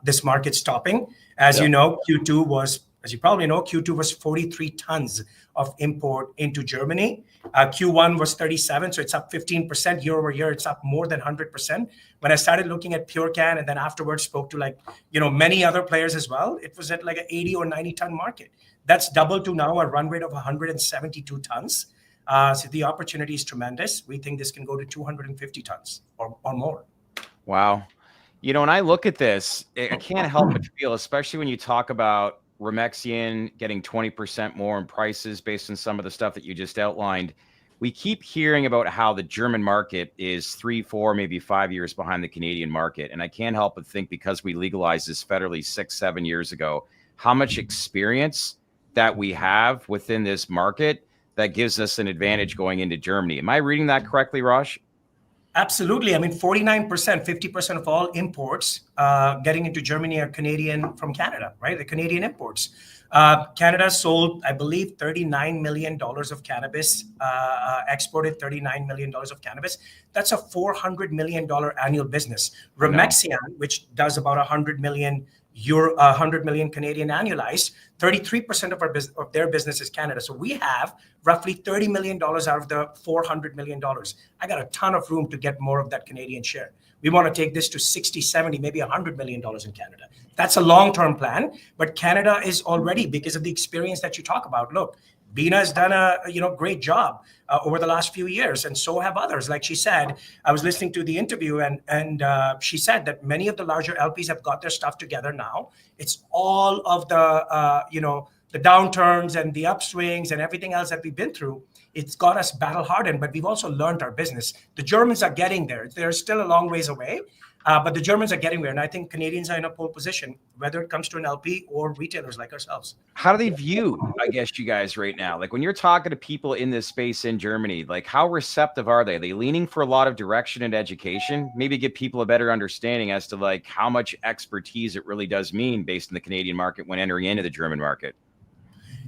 D: this market stopping. As you know, Q2 was 43 tons of import into Germany. Q1 was 37, so it's up 15% year over year. It's up more than 100%. When I started looking at Pure Can and then afterwards spoke to many other players as well, it was at like an 80 or 90 ton market. That's doubled to now a run rate of 172 tons. So the opportunity is tremendous. We think this can go to 250 tons or more.
A: Wow. When I look at this, I can't help but feel, especially when you talk about Remexian getting 20% more in prices based on some of the stuff that you just outlined. We keep hearing about how the German market is 3, 4, maybe 5 years behind the Canadian market. And I can't help but think, because we legalized this federally 6, 7 years ago, how much experience that we have within this market that gives us an advantage going into Germany. Am I reading that correctly, Raj?
D: Absolutely. I mean, 49%, 50% of all imports getting into Germany are Canadian from Canada, right? The Canadian imports. Canada sold, I believe, $39 million of cannabis, exported $39 million of cannabis. That's a $400 million annual business. Remexian, which does about 100 million Canadian annualized, 33% of their business is Canada. So we have roughly $30 million out of the $400 million. I got a ton of room to get more of that Canadian share. We want to take this to 60, 70, maybe $100 million in Canada. That's a long-term plan, but Canada is already, because of the experience that you talk about. Look, Beena has done a great job over the last few years, and so have others. Like she said, I was listening to the interview, and she said that many of the larger LPs have got their stuff together now. It's all of the downturns and the upswings and everything else that we've been through. It's got us battle hardened, but we've also learned our business. The Germans are getting there. They're still a long ways away. But the Germans are getting there, and I think Canadians are in a pole position, whether it comes to an LP or retailers like ourselves.
A: How do they view, I guess, you guys right now? Like, when you're talking to people in this space in Germany, like, how receptive are they? Are they leaning for a lot of direction and education? Maybe give people a better understanding as to like how much expertise it really does mean based in the Canadian market when entering into the German market.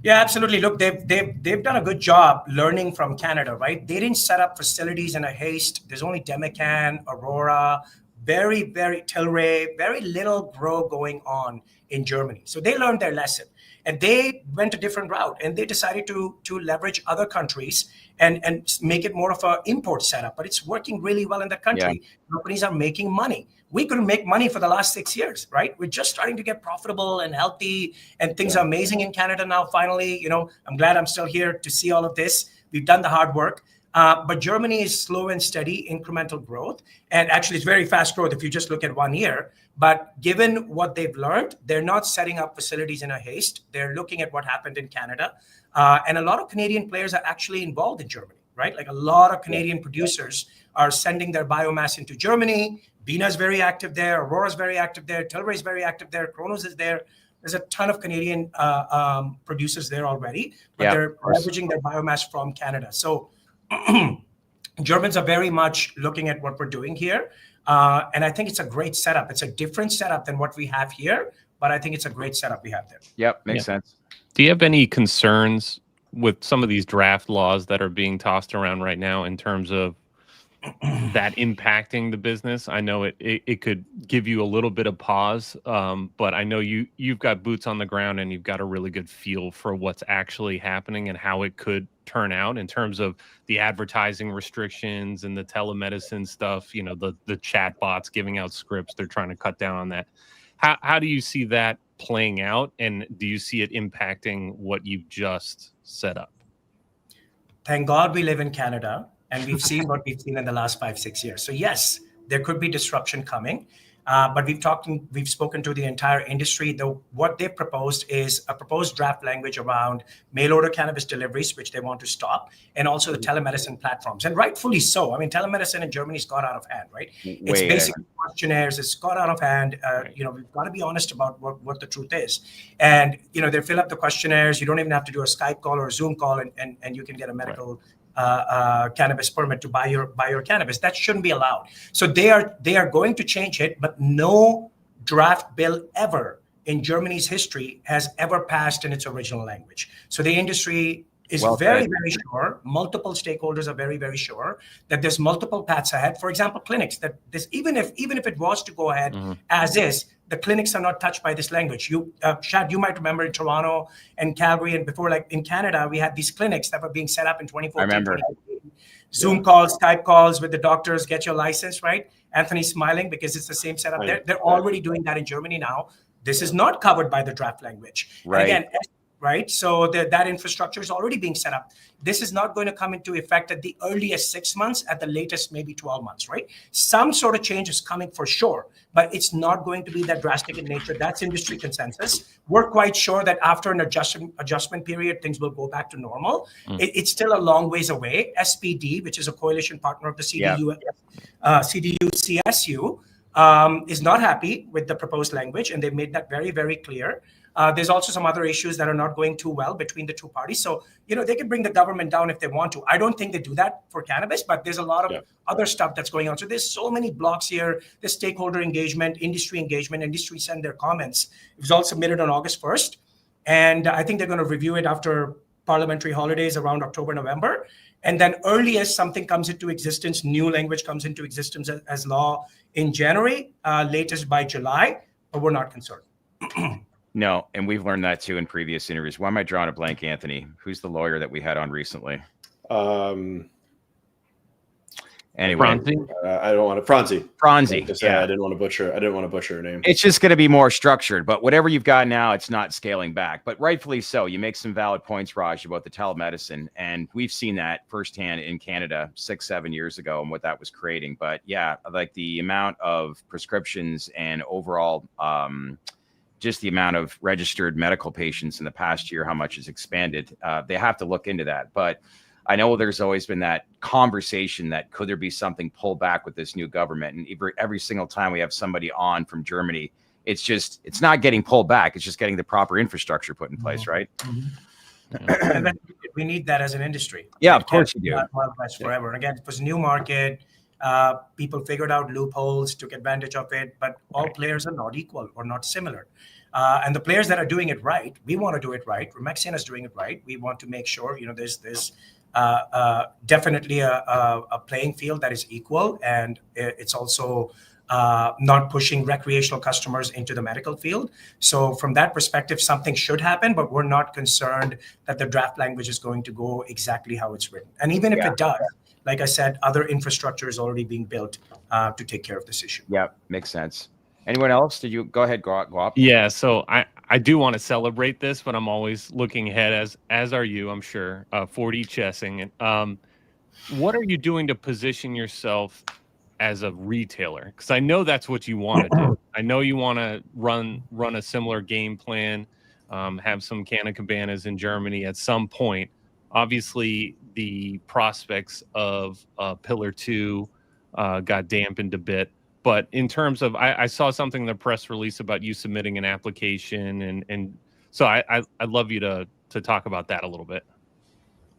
D: Yeah, absolutely. Look, they've done a good job learning from Canada, right? They didn't set up facilities in a haste. There's only Demican, Aurora, very Tilray, very little grow going on in Germany. So they learned their lesson, and they went a different route, and they decided to leverage other countries and make it more of an import setup. But it's working really well in that country. Companies are making money. We couldn't make money for the last 6 years, right? We're just starting to get profitable and healthy, and things are amazing in Canada now. Finally, I'm glad I'm still here to see all of this. We've done the hard work. But Germany is slow and steady incremental growth. And actually, it's very fast growth if you just look at 1 year. But given what they've learned, they're not setting up facilities in a haste. They're looking at what happened in Canada. And a lot of Canadian players are actually involved in Germany, right? Like a lot of Canadian producers are sending their biomass into Germany. Beena is very active there. Aurora is very active there. Tilray is very active there. Kronos is there. There's a ton of Canadian producers there already, but they're leveraging their biomass from Canada. So Germans are very much looking at what we're doing here. And I think it's a great setup. It's a different setup than what we have here, but I think it's a great setup we have there.
A: Yep, makes sense.
E: Do you have any concerns with some of these draft laws that are being tossed around right now in terms of that impacting the business? I know it could give you a little bit of pause, but I know you've got boots on the ground and you've got a really good feel for what's actually happening and how it could turn out in terms of the advertising restrictions and the telemedicine stuff, the chat bots giving out scripts. They're trying to cut down on that. How do you see that playing out, and do you see it impacting what you've just set up?
D: Thank God we live in Canada, and we've seen what we've seen in the last 5-6 years. So yes, there could be disruption coming, but we've spoken to the entire industry. What they've proposed is a proposed draft language around mail order cannabis deliveries, which they want to stop, and also the telemedicine platforms, and rightfully so. I mean, telemedicine in Germany's got out of hand, right? It's basically questionnaires. It's got out of hand. We've got to be honest about what the truth is. And they fill up the questionnaires. You don't even have to do a Skype call or a Zoom call, and you can get a medical cannabis permit to buy your cannabis. That shouldn't be allowed. So they are going to change it, but no draft bill ever in Germany's history has ever passed in its original language. So the industry is very sure, multiple stakeholders are very, very sure that there's multiple paths ahead. For example, clinics, that this even if it was to go ahead as is, the clinics are not touched by this language. Shad, you might remember in Toronto and Calgary and before, like in Canada, we had these clinics that were being set up in 2014.
A: I remember.
D: Zoom calls, Skype calls with the doctors, get your license, right? Anthony's smiling because it's the same setup there. They're already doing that in Germany now. This is not covered by the draft language.
A: Right.
D: And again, right? So that infrastructure is already being set up. This is not going to come into effect at the earliest 6 months, at the latest maybe 12 months, right? Some sort of change is coming for sure, but it's not going to be that drastic in nature. That's industry consensus. We're quite sure that after an adjustment period, things will go back to normal. It's still a long ways away. SPD, which is a coalition partner of the CDU-CSU, is not happy with the proposed language, and they've made that very, very clear. There's also some other issues that are not going too well between the two parties. So, they can bring the government down if they want to. I don't think they do that for cannabis, but there's a lot of other stuff that's going on. So there's so many blocks here. There's stakeholder engagement, industry send their comments. It was all submitted on August 1st. And I think they're going to review it after parliamentary holidays around October, November. And then earliest something comes into existence, new language comes into existence as law in January, latest by July, but we're not concerned.
A: No, and we've learned that too in previous interviews. Why am I drawing a blank, Anthony? Who's the lawyer that we had on recently? Anyway,
B: Franzi? I don't want to Franzi.
A: Yeah.
B: I didn't want to butcher her name.
A: It's just going to be more structured, but whatever you've got now, it's not scaling back. But rightfully so. You make some valid points, Raj, about the telemedicine, and we've seen that firsthand in Canada 6-7 years ago and what that was creating. But yeah, like the amount of prescriptions and overall, just the amount of registered medical patients in the past year, how much has expanded. They have to look into that. But I know there's always been that conversation that could there be something pulled back with this new government? And every single time we have somebody on from Germany, it's not getting pulled back. It's just getting the proper infrastructure put in place, right?
D: And we need that as an industry.
A: Yeah, of course you do.
D: Wild West forever. And again, it was a new market. People figured out loopholes, took advantage of it, but all players are not equal or not similar. And the players that are doing it right, we want to do it right. REMEXIAN is doing it right. We want to make sure, there's definitely a playing field that is equal, and it's also not pushing recreational customers into the medical field. So from that perspective, something should happen, but we're not concerned that the draft language is going to go exactly how it's written. And even if it does, like I said, other infrastructure is already being built to take care of this issue.
A: Yeah, makes sense. Anyone else? Did you go ahead, go up?
E: Yeah, so I do want to celebrate this, but I'm always looking ahead, as are you, I'm sure. 4D chessing. What are you doing to position yourself as a retailer? Because I know that's what you want to do. I know you want to run a similar game plan, have some Canna Cabanas in Germany at some point. Obviously, the prospects of Pillar 2 got dampened a bit. But in terms of, I saw something in the press release about you submitting an application, and so I'd love you to talk about that a little bit.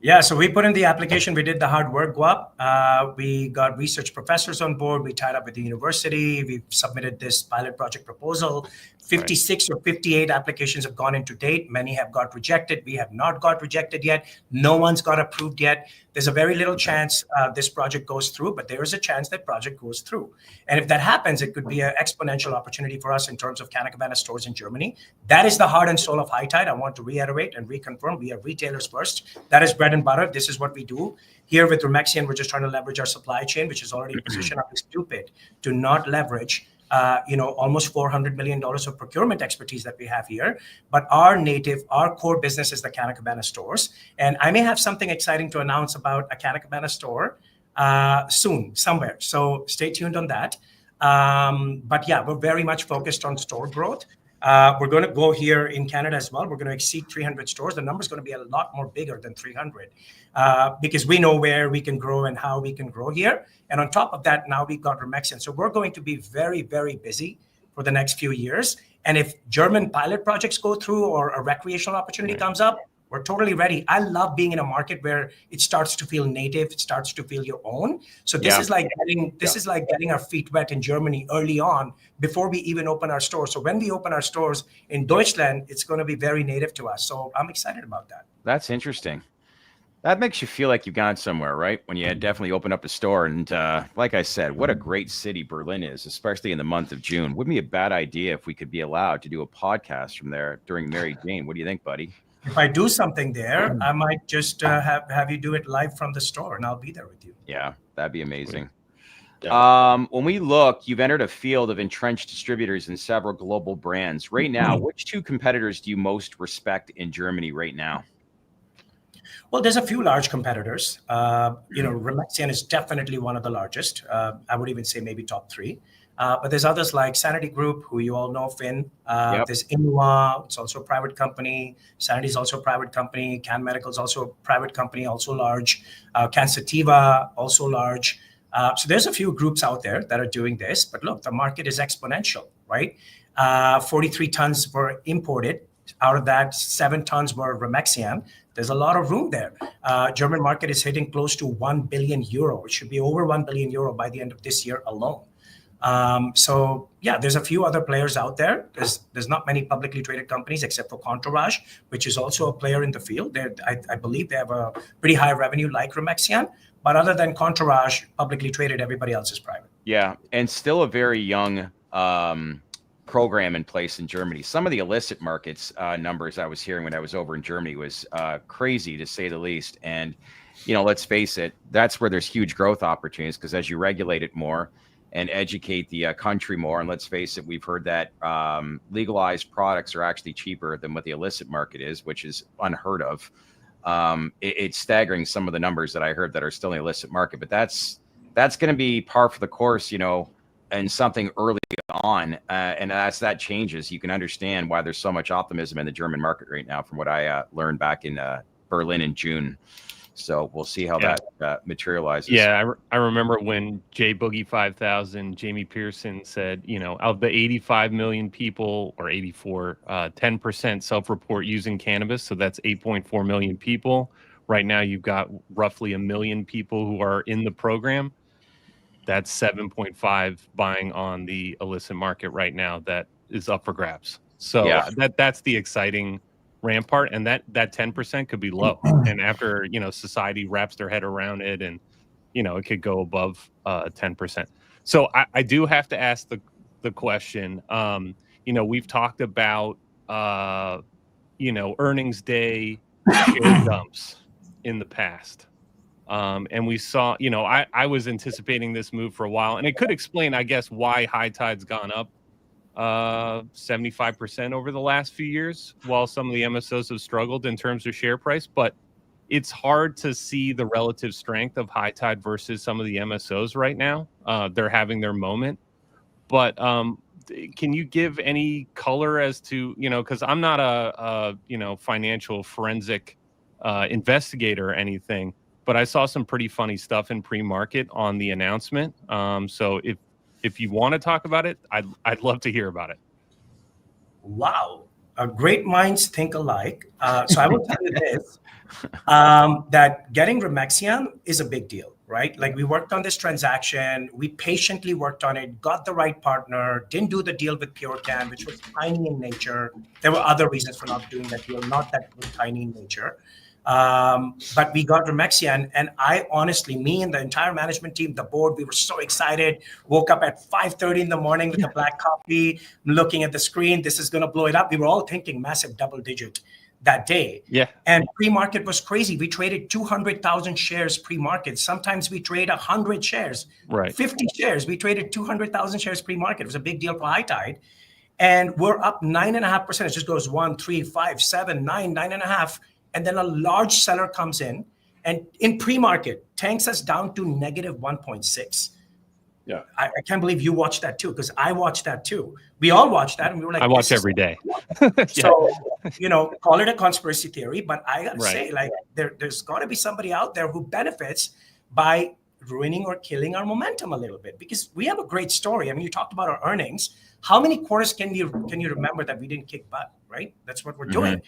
D: Yeah, so we put in the application. We did the hard work, Guap. We got research professors on board. We tied up with the university. We've submitted this pilot project proposal. 56 or 58 applications have gone into date. Many have got rejected. We have not got rejected yet. No one's got approved yet. There's a very little chance this project goes through, but there is a chance that project goes through. And if that happens, it could be an exponential opportunity for us in terms of Canna Cabana stores in Germany. That is the heart and soul of High Tide. I want to reiterate and reconfirm. We are retailers first. That is bread and butter. This is what we do. Here with Remexian, we're just trying to leverage our supply chain, which is already in position. I'd be stupid to not leverage almost $400 million of procurement expertise that we have here. But our core business is the Canna Cabana stores. And I may have something exciting to announce about a Canna Cabana store soon, somewhere. So stay tuned on that. But yeah, we're very much focused on store growth. We're going to go here in Canada as well. We're going to exceed 300 stores. The number is going to be a lot more bigger than 300 because we know where we can grow and how we can grow here. And on top of that, now we've got Remexian. So we're going to be very, very busy for the next few years. And if German pilot projects go through or a recreational opportunity comes up, we're totally ready. I love being in a market where it starts to feel native, it starts to feel your own. So this is like getting our feet wet in Germany early on before we even open our stores. So when we open our stores in Deutschland, it's going to be very native to us. So I'm excited about that.
A: That's interesting. That makes you feel like you've gone somewhere, right? When you had definitely opened up a store. And like I said, what a great city Berlin is, especially in the month of June. Wouldn't be a bad idea if we could be allowed to do a podcast from there during Mary Jane. What do you think, buddy?
D: If I do something there, I might just have you do it live from the store, and I'll be there with you.
A: Yeah, that'd be amazing.
B: Yeah.
A: When we look, you've entered a field of entrenched distributors in several global brands. Right now, which two competitors do you most respect in Germany right now?
D: Well, there's a few large competitors. Remexian is definitely one of the largest. I would even say maybe top 3. But there's others like Sanity Group, who you all know, Finn. There's Inua, it's also a private company. Sanity is also a private company. Can Medical is also a private company, also large. Can Sativa, also large. So there's a few groups out there that are doing this. But look, the market is exponential, right? 43 tons were imported. Out of that, 7 tons were Remexian. There's a lot of room there. German market is hitting close to 1 billion euro. It should be over 1 billion euro by the end of this year alone. So yeah, there's a few other players out there. There's not many publicly traded companies except for Entourage, which is also a player in the field. I believe they have a pretty high revenue like Remexian. But other than Entourage, publicly traded, everybody else is private.
A: Yeah, and still a very young program in place in Germany. Some of the illicit markets numbers I was hearing when I was over in Germany was crazy, to say the least. And, let's face it, that's where there's huge growth opportunities, because as you regulate it more and educate the country more, and let's face it, we've heard that legalized products are actually cheaper than what the illicit market is, which is unheard of. It's staggering, some of the numbers that I heard that are still in the illicit market, but that's going to be par for the course, and something early on. And as that changes, you can understand why there's so much optimism in the German market right now, from what I learned back in Berlin in June. So we'll see how that materializes.
E: Yeah, I remember when J Boogie 5000, Jamie Pearson said, of the 85 million people, or 84, 10% self-report using cannabis. So that's 8.4 million people. Right now, you've got roughly 1 million people who are in the program. That's 7.5 buying on the illicit market right now. That is up for grabs. So that's the exciting rampart, and that 10% could be low. And after society wraps their head around it, and it could go above 10%. So I do have to ask the question. We've talked about earnings day share dumps in the past. And we saw, I was anticipating this move for a while, and it could explain, I guess, why high tide's gone up 75% over the last few years, while some of the MSOs have struggled in terms of share price. But it's hard to see the relative strength of high tide versus some of the MSOs right now. They're having their moment. But can you give any color as to, because I'm not a financial forensic investigator or anything, but I saw some pretty funny stuff in pre-market on the announcement. So if you want to talk about it, I'd love to hear about it.
D: Wow. Great minds think alike. So I will tell you this, that getting Remexian is a big deal, right? Like, we worked on this transaction. We patiently worked on it, got the right partner, didn't do the deal with PureCan, which was tiny in nature. There were other reasons for not doing that deal, not that it was tiny in nature. But we got Remexian, and I honestly, me and the entire management team, the board, we were so excited. Woke up at 5:30 in the morning with a black coffee, looking at the screen. This is going to blow it up. We were all thinking massive double digit that day.
E: Yeah.
D: And pre-market was crazy. We traded 200,000 shares pre-market. Sometimes we trade 100 shares,
E: right?
D: 50 shares. We traded 200,000 shares pre-market. It was a big deal for high tide. And we're up 9.5%. It just goes 1, 3, 5, 7, 9, 9.5. And then a large seller comes in, and in pre-market tanks us down to negative 1.6.
B: Yeah,
D: I can't believe you watched that too, because I watched that too. We all watched that, and we were like,
E: I watch every day.
D: So, call it a conspiracy theory, but I gotta
E: Right.
D: say, like, there's got to be somebody out there who benefits by ruining or killing our momentum a little bit, because we have a great story. I mean, you talked about our earnings. How many quarters can you remember that we didn't kick butt, right? That's what we're doing.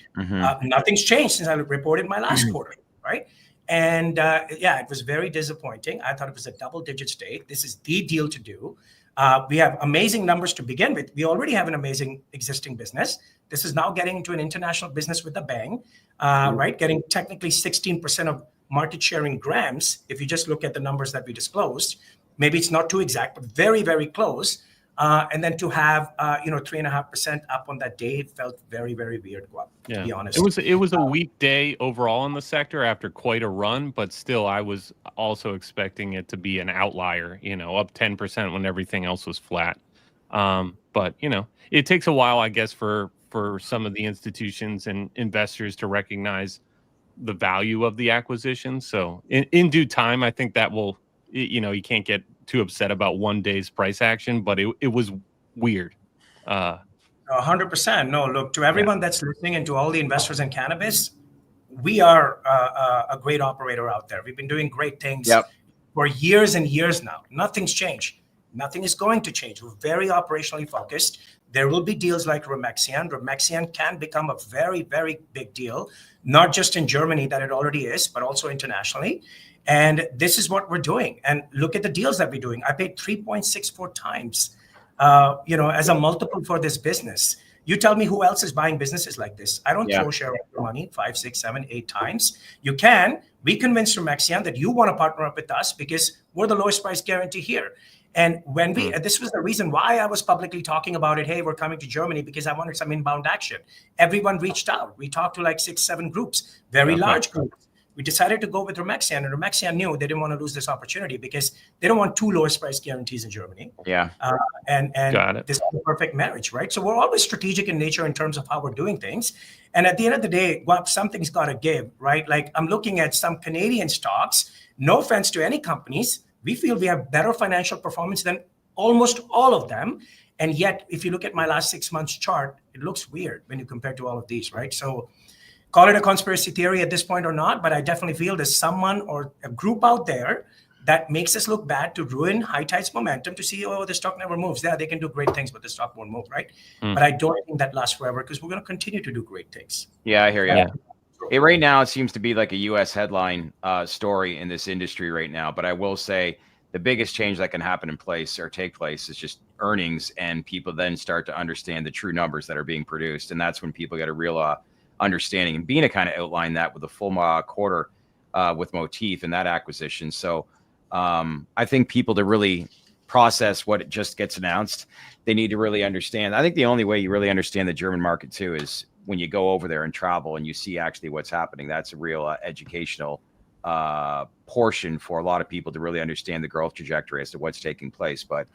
D: Nothing's changed since I reported my last quarter, right? And it was very disappointing. I thought it was a double-digit stake. This is the deal to do. We have amazing numbers to begin with. We already have an amazing existing business. This is now getting into an international business with a bang, right? Getting technically 16% of market share in grams. If you just look at the numbers that we disclosed, maybe it's not too exact, but very, very close. And then to have 3.5% up on that day, it felt very, very weird, to be honest.
E: It was a weak day overall in the sector after quite a run, but still I was also expecting it to be an outlier, up 10% when everything else was flat. But it takes a while, I guess, for some of the institutions and investors to recognize the value of the acquisition. So in due time, I think that will, you can't get too upset about one day's price action, but it was weird.
D: 100%. No, look, to everyone that's listening and to all the investors in cannabis, we are a great operator out there. We've been doing great things for years and years now. Nothing's changed. Nothing is going to change. We're very operationally focused. There will be deals like Remexian. Remexian can become a very, very big deal, not just in Germany that it already is, but also internationally. And this is what we're doing. And look at the deals that we're doing. I paid 3.64 times, as a multiple for this business. You tell me who else is buying businesses like this. I don't throw shareholder money 5, 6, 7, 8 times. You can. We convinced Remexian that you want to partner up with us because we're the lowest price guarantee here. And when this was the reason why I was publicly talking about it. Hey, we're coming to Germany because I wanted some inbound action. Everyone reached out. We talked to like 6, 7 groups, very large groups. We decided to go with Remexian, and Remexian knew they didn't want to lose this opportunity because they don't want 2 lowest price guarantees in Germany.
A: Yeah.
D: And this is the perfect marriage, right? So we're always strategic in nature in terms of how we're doing things. And at the end of the day, something's got to give, right? Like, I'm looking at some Canadian stocks. No offense to any companies. We feel we have better financial performance than almost all of them. And yet, if you look at my last 6 months chart, it looks weird when you compare to all of these, right? So call it a conspiracy theory at this point or not, but I definitely feel there's someone or a group out there that makes us look bad to ruin high tide's momentum, to see, the stock never moves. Yeah, they can do great things, but the stock won't move, right? But I don't think that lasts forever because we're going to continue to do great things.
A: Yeah, I hear you.
E: Yeah.
A: Right now, it seems to be like a U.S. headline story in this industry right now. But I will say the biggest change that can happen in place or take place is just earnings, and people then start to understand the true numbers that are being produced. And that's when people get a real understanding. And Beena kind of outlined that with a full quarter with Motif and that acquisition. So I think people to really process what it just gets announced. They need to really understand. I think the only way you really understand the German market too is when you go over there and travel and you see actually what's happening. That's a real educational portion for a lot of people to really understand the growth trajectory as to what's taking place. But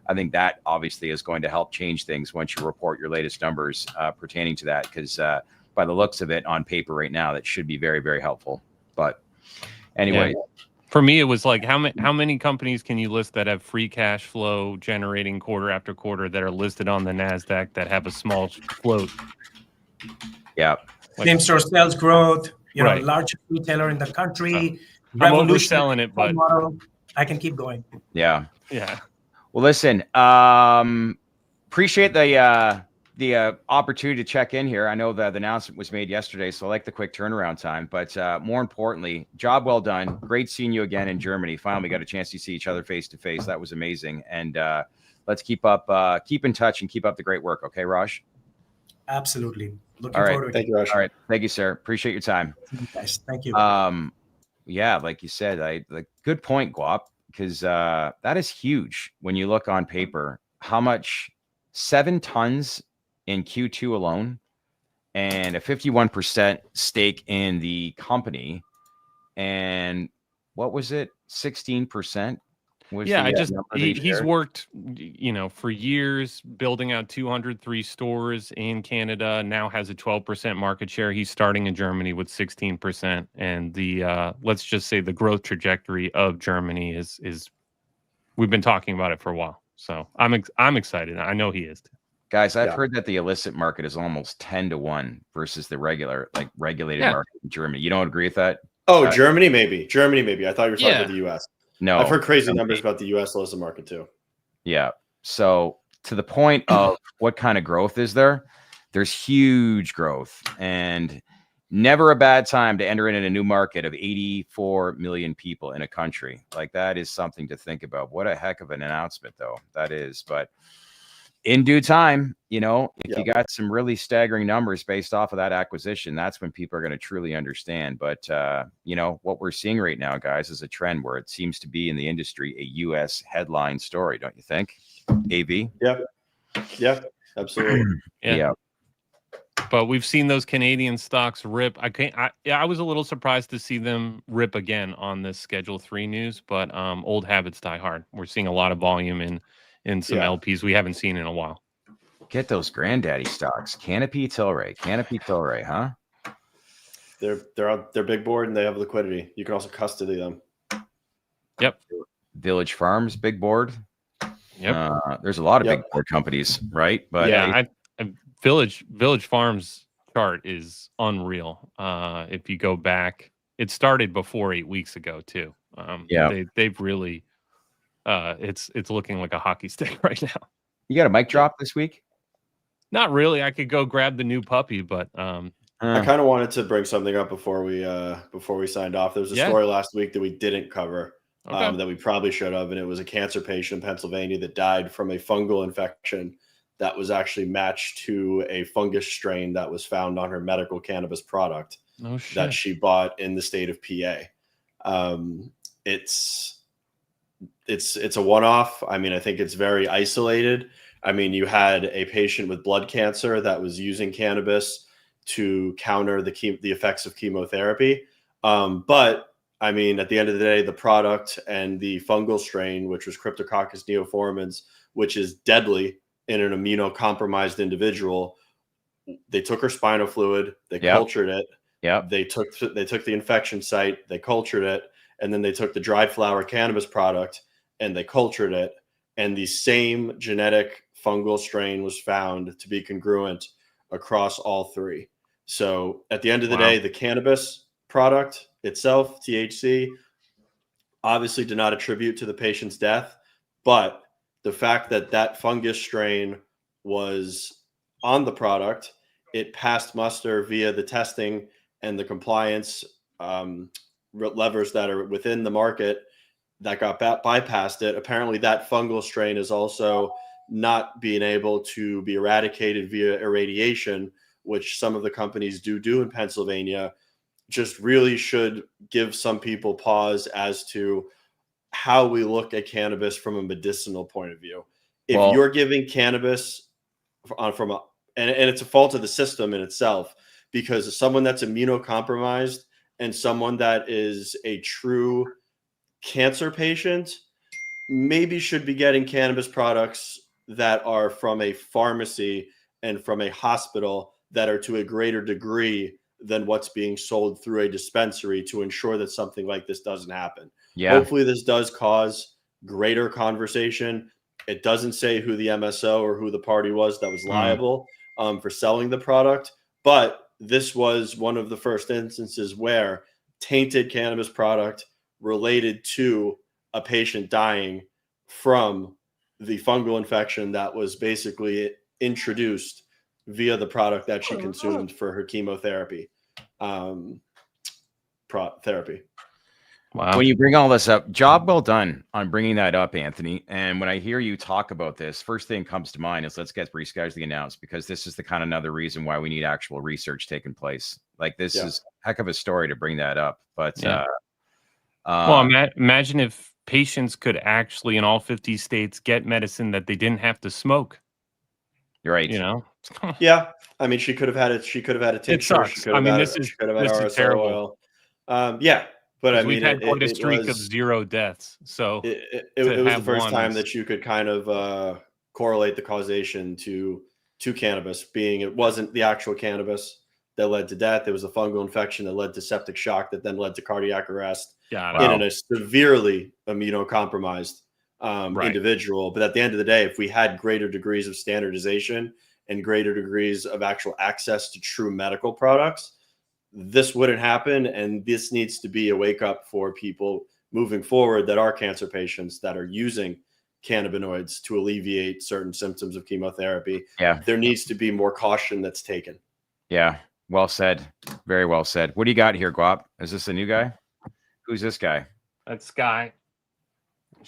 A: I think that obviously is going to help change things once you report your latest numbers pertaining to that, because by the looks of it on paper right now, that should be very, very helpful. But anyway,
E: for me, it was like how many companies can you list that have free cash flow generating quarter after quarter that are listed on the NASDAQ that have a small float?
A: Yeah.
D: Same store sales growth, you know,
E: Right.
D: largest retailer in the country.
E: I'm overselling it, but
D: model. I can keep going.
A: Yeah.
E: yeah.
A: Well, listen, appreciate the opportunity to check in here. I know that the announcement was made yesterday, so I like the quick turnaround time. But more importantly, job well done. Great seeing you again in Germany. Finally got a chance to see each other face to face. That was amazing. And let's keep in touch and keep up the great work. Okay, Raj?
D: Absolutely. Looking
A: All right.
D: forward to it.
B: Thank you, Raj.
A: All right. Thank you, sir. Appreciate your time.
D: Guys, thank you.
A: Yeah, like you said, good point, Guap, because that is huge when you look on paper how much 7 tons in Q2 alone and a 51% stake in the company. And what was it? 16%?
E: Yeah, he's worked, you know, for years building out 203 stores in Canada. Now has a 12% market share. He's starting in Germany with 16%, and the let's just say the growth trajectory of Germany is we've been talking about it for a while. So I'm excited. I know he is too.
A: Guys, I've heard that the illicit market is almost 10-1 versus the regulated market in Germany. You don't agree with that?
B: Oh, Germany, maybe. I thought you were talking about the U.S.
A: No,
B: I've heard crazy numbers about the U.S. illicit market too.
A: Yeah. So to the point of what kind of growth is there, there's huge growth and never a bad time to enter in a new market of 84 million people in a country. Like that is something to think about. What a heck of an announcement though that is. But in due time, you know, if you got some really staggering numbers based off of that acquisition, that's when people are going to truly understand. But, you know, what we're seeing right now, guys, is a trend where it seems to be in the industry a U.S. headline story, don't you think, AV?
B: Yeah, absolutely.
A: Yeah.
E: But we've seen those Canadian stocks rip. I was a little surprised to see them rip again on this Schedule 3 news, but old habits die hard. We're seeing a lot of volume in some LPs we haven't seen in a while.
A: Get those granddaddy stocks. Canopy Tilray, huh?
B: They're big board and they have liquidity. You can also custody them.
E: Yep.
A: Village Farms, big board.
E: Yep.
A: There's a lot of big board companies, right? But
E: yeah, Village Farms chart is unreal. If you go back, it started before 8 weeks ago too. They've really it's looking like a hockey stick right now.
A: You got a mic drop this week?
E: Not really. I could go grab the new puppy, but
B: I kind of wanted to bring something up before we signed off. There was a story last week that we didn't cover that we probably should have, and it was a cancer patient in Pennsylvania that died from a fungal infection that was actually matched to a fungus strain that was found on her medical cannabis product that she bought in the state of PA. It's a one-off. I mean, I think it's very isolated. I mean, you had a patient with blood cancer that was using cannabis to counter the effects of chemotherapy. But I mean, at the end of the day, the product and the fungal strain, which was Cryptococcus neoformans, which is deadly in an immunocompromised individual, they took her spinal fluid, they cultured it. They took the infection site, they cultured it, and then they took the dried flower cannabis product and they cultured it. And the same genetic fungal strain was found to be congruent across all three. So at the end of the day, the cannabis product itself, THC, obviously did not attribute to the patient's death, but the fact that that fungus strain was on the product, it passed muster via the testing and the compliance levers that are within the market that got bypassed it. Apparently that fungal strain is also not being able to be eradicated via irradiation, which some of the companies do in Pennsylvania. Just really should give some people pause as to how we look at cannabis from a medicinal point of view. If
A: Well-
B: you're giving cannabis and it's a fault of the system in itself, because someone that's immunocompromised and someone that is a true cancer patient maybe should be getting cannabis products that are from a pharmacy and from a hospital that are to a greater degree than what's being sold through a dispensary, to ensure that something like this doesn't happen.
A: Yeah.
B: Hopefully this does cause greater conversation. It doesn't say who the MSO or who the party was that was liable for selling the product, but this was one of the first instances where tainted cannabis product related to a patient dying from the fungal infection that was basically introduced via the product that she consumed for her chemotherapy therapy.
E: Wow.
A: When you bring all this up, job well done on bringing that up, Anthony. And when I hear you talk about this, first thing comes to mind is let's get rescheduling announced, because this is the kind of another reason why we need actual research taking place. Like this is a heck of a story to bring that up. But
E: well, imagine if patients could actually in all 50 states get medicine that they didn't have to smoke.
A: You're right.
E: You know?
B: Yeah. I mean, she could have had it. She could have had a tincture.
E: Sucks.
B: She could have had RSO
E: terrible.
B: oil. Yeah. But I mean,
E: we've had quite a streak of 0 deaths. So
B: it was the first time that you could kind of correlate the causation to cannabis, being it wasn't the actual cannabis that led to death. It was a fungal infection that led to septic shock that then led to cardiac arrest in a severely immunocompromised individual. But at the end of the day, if we had greater degrees of standardization and greater degrees of actual access to true medical products, this wouldn't happen. And this needs to be a wake up for people moving forward that are cancer patients that are using cannabinoids to alleviate certain symptoms of chemotherapy.
A: Yeah.
B: There needs to be more caution that's taken.
A: Yeah. Well said. Very well said. What do you got here, Guap? Is this a new guy? Who's this guy?
E: That's Sky.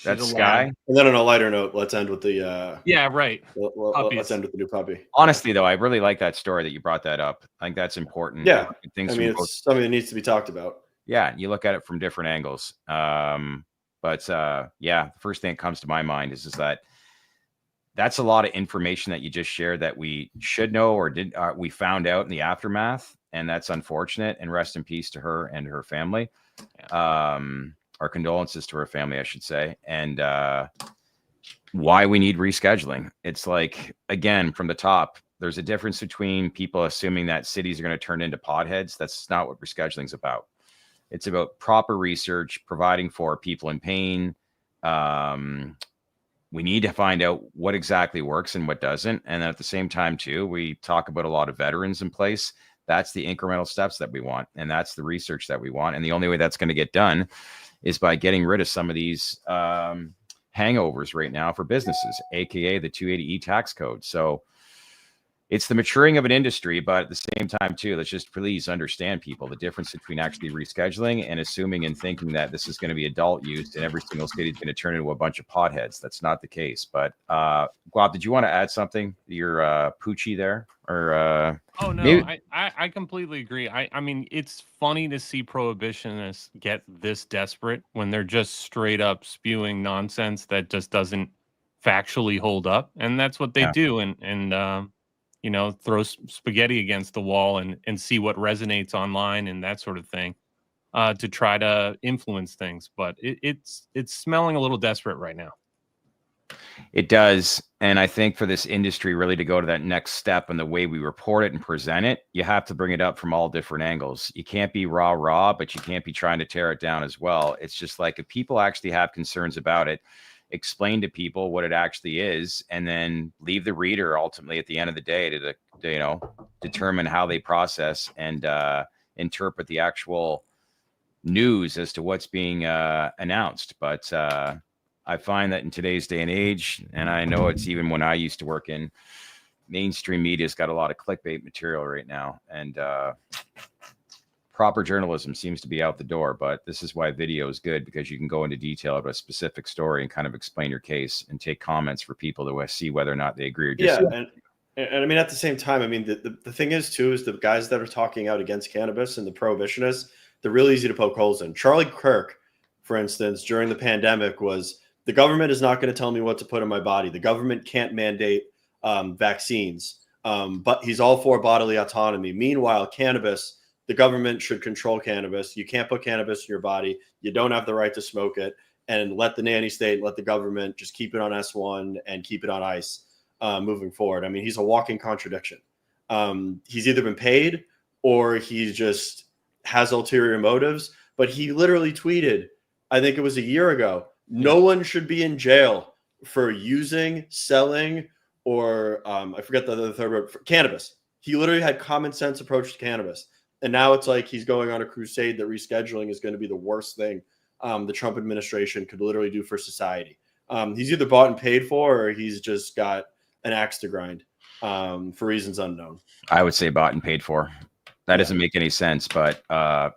A: That's Sky.
B: And then on a lighter note, let's end with the let's end with the new puppy.
A: Honestly, though, I really like that story that you brought that up. I think that's important.
B: Yeah.
A: I mean,
B: it's something that needs to be talked about.
A: Yeah, you look at it from different angles. But the first thing that comes to my mind is that that's a lot of information that you just shared that we should know or we found out in the aftermath, and that's unfortunate. And rest in peace to her and her family. Our condolences to her family, I should say. And why we need rescheduling. It's like, again, from the top, there's a difference between people assuming that cities are going to turn into potheads. That's not what rescheduling is about. It's about proper research, providing for people in pain. We need to find out what exactly works and what doesn't. And at the same time, too, we talk about a lot of veterans in place. That's the incremental steps that we want. And that's the research that we want. And the only way that's going to get done is by getting rid of some of these hangovers right now for businesses, AKA the 280E tax code. So it's the maturing of an industry, but at the same time, too, let's just please understand, people, the difference between actually rescheduling and assuming and thinking that this is going to be adult use and every single city is going to turn into a bunch of potheads. That's not the case. But Guap, did you want to add something? Your Poochie there? Or
E: oh, no, maybe... I completely agree. I mean, it's funny to see prohibitionists get this desperate when they're just straight up spewing nonsense that just doesn't factually hold up. And that's what they do. And you know, throw spaghetti against the wall and see what resonates online and that sort of thing to try to influence things. But it's smelling a little desperate right now.
A: It does. And I think for this industry really to go to that next step in the way we report it and present it, you have to bring it up from all different angles. You can't be raw, but you can't be trying to tear it down as well. It's just like, if people actually have concerns about it, explain to people what it actually is, and then leave the reader ultimately at the end of the day to determine how they process and interpret the actual news as to what's being announced. But I find that in today's day and age, and I know it's even when I used to work in mainstream media, has got a lot of clickbait material right now, and proper journalism seems to be out the door. But this is why video is good, because you can go into detail about a specific story and kind of explain your case and take comments for people to see whether or not they agree or disagree.
B: Yeah, and I mean, at the same time, I mean, the thing is, too, is the guys that are talking out against cannabis and the prohibitionists, they're really easy to poke holes in. Charlie Kirk for instance, during the pandemic was the government is not going to tell me what to put in my body. The government can't mandate vaccines, but he's all for bodily autonomy. Meanwhile, cannabis, the government should control cannabis. You can't put cannabis in your body. You don't have the right to smoke it. And let the nanny state, let the government just keep it on S1 and keep it on ice moving forward. I mean, he's a walking contradiction. He's either been paid or he just has ulterior motives. But he literally tweeted, I think it was a year ago, no one should be in jail for using, selling, or I forget the third word, for cannabis. He literally had common sense approach to cannabis. And now it's like he's going on a crusade that rescheduling is going to be the worst thing the Trump administration could literally do for society. He's either bought and paid for, or he's just got an axe to grind for reasons unknown.
A: I would say bought and paid for. That doesn't make any sense, but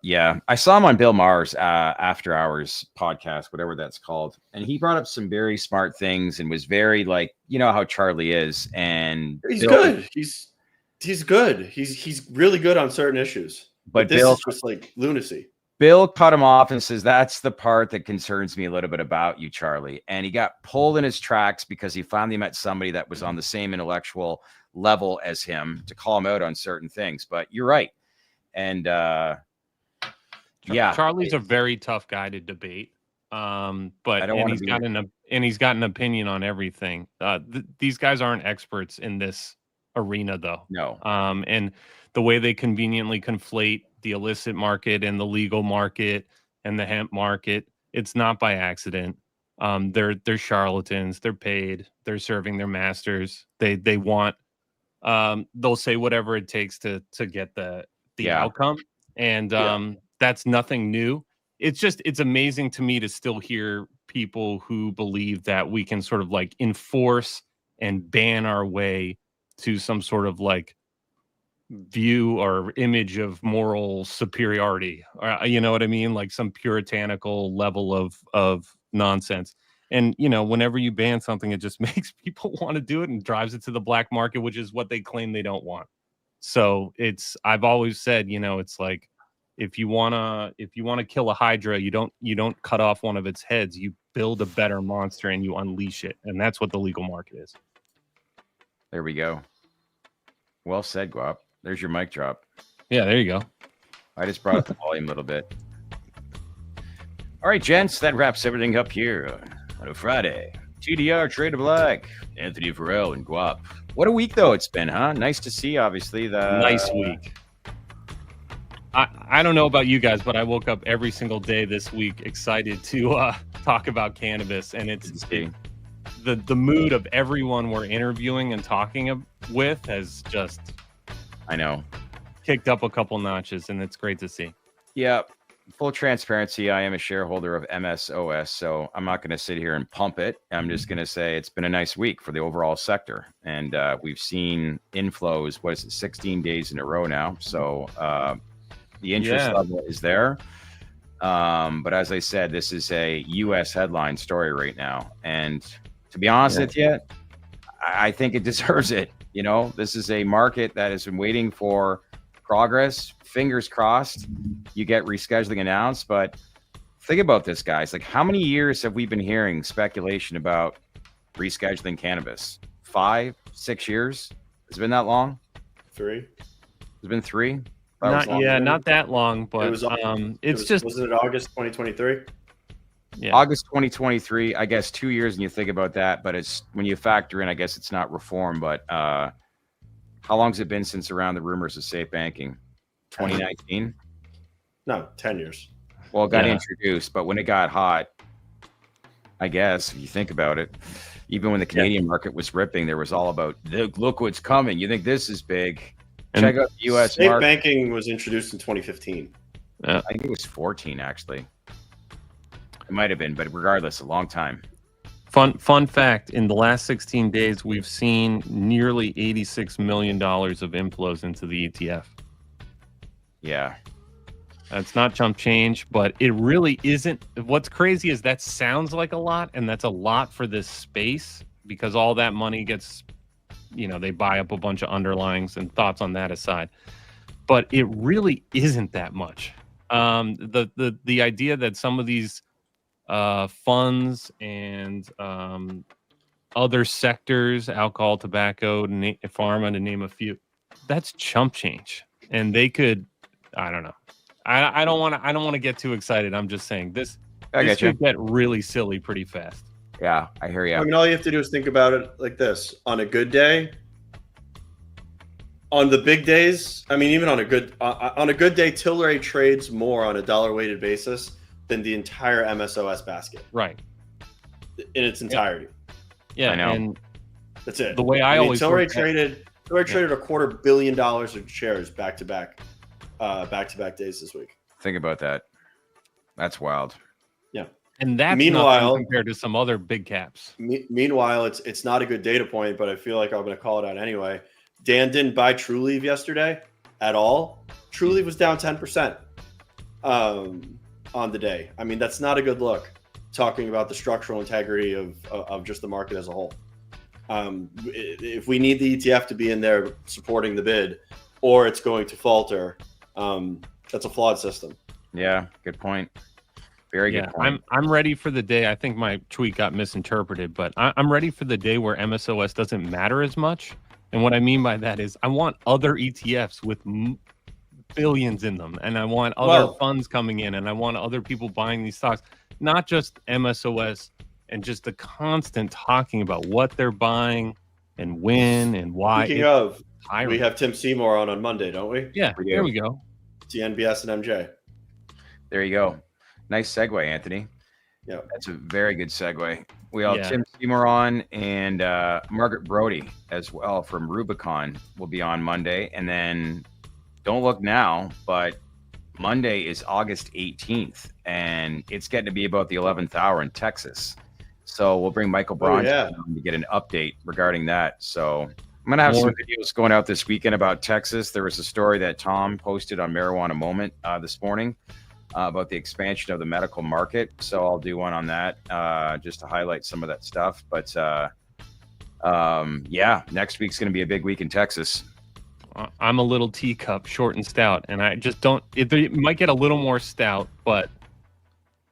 A: yeah, I saw him on Bill Maher's After Hours podcast, whatever that's called, and he brought up some very smart things and was very like, you know how Charlie is, and
B: He's
A: Bill,
B: good. He's good. He's really good on certain issues, but this is just like lunacy.
A: Bill cut him off and says, that's the part that concerns me a little bit about you, Charlie. And he got pulled in his tracks because he finally met somebody that was on the same intellectual level as him to call him out on certain things. But you're right. And yeah,
E: Charlie's a very tough guy to debate. But he's got an opinion on everything. These guys aren't experts in this arena, though.
A: No.
E: And the way they conveniently conflate the illicit market and the legal market and the hemp market, it's not by accident. They're charlatans. They're paid. They're serving their masters. They want. They'll say whatever it takes to get the outcome, and that's nothing new. It's amazing to me to still hear people who believe that we can sort of like enforce and ban our way to some sort of like view or image of moral superiority, you know what I mean, like some puritanical level of nonsense. And whenever you ban something, it just makes people want to do it and drives it to the black market, which is what they claim they don't want. So I've always said, it's like if you wanna kill a hydra, you don't cut off one of its heads, you build a better monster and you unleash it, and that's what the legal market is.
A: There we go. Well said, Guap. There's your mic drop.
E: Yeah, there you go.
A: I just brought up the volume a little bit. All right, gents, that wraps everything up here on a Friday. TDR, Trade of Black, Anthony Varrell, and Guap. What a week, though, it's been, huh? Nice to see, obviously.
E: Nice week. I don't know about you guys, but I woke up every single day this week excited to talk about cannabis. And it's the mood of everyone we're interviewing and talking with has just...
A: I know.
E: Kicked up a couple notches, and it's great to see.
A: Yeah. Full transparency, I am a shareholder of MSOS, so I'm not going to sit here and pump it. I'm just going to say it's been a nice week for the overall sector. And we've seen inflows, 16 days in a row now. So the interest level is there. But as I said, this is a U.S. headline story right now. And to be honest with you, I think it deserves it. This is a market that has been waiting for progress. Fingers crossed you get rescheduling announced. But think about this, guys. Like, how many years have we been hearing speculation about rescheduling cannabis? 5, 6 years? Has it been that long?
B: 3.
A: It's been 3?
E: Not that long, but
B: was it August 2023?
E: Yeah.
A: August 2023, I guess 2 years, and you think about that, but it's when you factor in, I guess it's not reform, but how long has it been since around the rumors of safe banking? 2019?
B: No, 10 years.
A: Well, it got introduced, but when it got hot, I guess, if you think about it, even when the Canadian market was ripping, there was all about, look what's coming. You think this is big. Check out the U.S.
B: Safe
A: market.
B: banking was introduced in 2015.
A: I think it was 14, actually. It might have been, but regardless, a long time.
E: Fun fact, in the last 16 days, we've seen nearly $86 million of inflows into the ETF.
A: Yeah.
E: That's not chump change, but it really isn't. What's crazy is that sounds like a lot, and that's a lot for this space because all that money gets, they buy up a bunch of underlyings, and thoughts on that aside. But it really isn't that much. The idea that some of these funds and other sectors, alcohol, tobacco, pharma, to name a few. That's chump change, and they could. I don't know. I don't want to get too excited. I'm just saying this could get really silly pretty fast.
A: Yeah, I hear you.
B: I mean, all you have to do is think about it like this: on a good day, on the big days. I mean, even on a good day, Tilray trades more on a dollar weighted basis than the entire MSOS basket,
E: right,
B: in its entirety.
E: Yeah,
A: I know.
E: And
B: that's it.
E: The way I always
B: Tilray traded $250 million of shares back to back days this week.
A: Think about that. That's wild.
B: Yeah.
E: And that's
B: meanwhile
E: compared to some other big caps.
B: Meanwhile, it's not a good data point, but I feel like I'm going to call it out anyway. Dan didn't buy True Leave yesterday at all. True Leave was down 10% on the day. I mean, that's not a good look, talking about the structural integrity of just the market as a whole. If we need the ETF to be in there supporting the bid, or it's going to falter, that's a flawed system.
A: Yeah, good point. Very good point.
E: I'm ready for the day. I think my tweet got misinterpreted, but I'm ready for the day where MSOS doesn't matter as much. And what I mean by that is I want other ETFs with billions in them, and I want other funds coming in, and I want other people buying these stocks, not just MSOS, and just the constant talking about what they're buying and when and why.
B: Speaking of, we have Tim Seymour on Monday, don't we?
E: Yeah, there we go.
B: TNBS and MJ.
A: There you go. Nice segue, Anthony.
B: Yeah,
A: that's a very good segue. We have Tim Seymour on, and Margaret Brody as well from Rubicon will be on Monday. And then don't look now, but Monday is August 18th, and it's getting to be about the 11th hour in Texas. So we'll bring Michael Bronze on to get an update regarding that. So I'm going to have some videos going out this weekend about Texas. There was a story that Tom posted on Marijuana Moment this morning about the expansion of the medical market. So I'll do one on that just to highlight some of that stuff. But next week's going to be a big week in Texas.
E: I'm a little teacup, short and stout, and I just don't. It might get a little more stout, but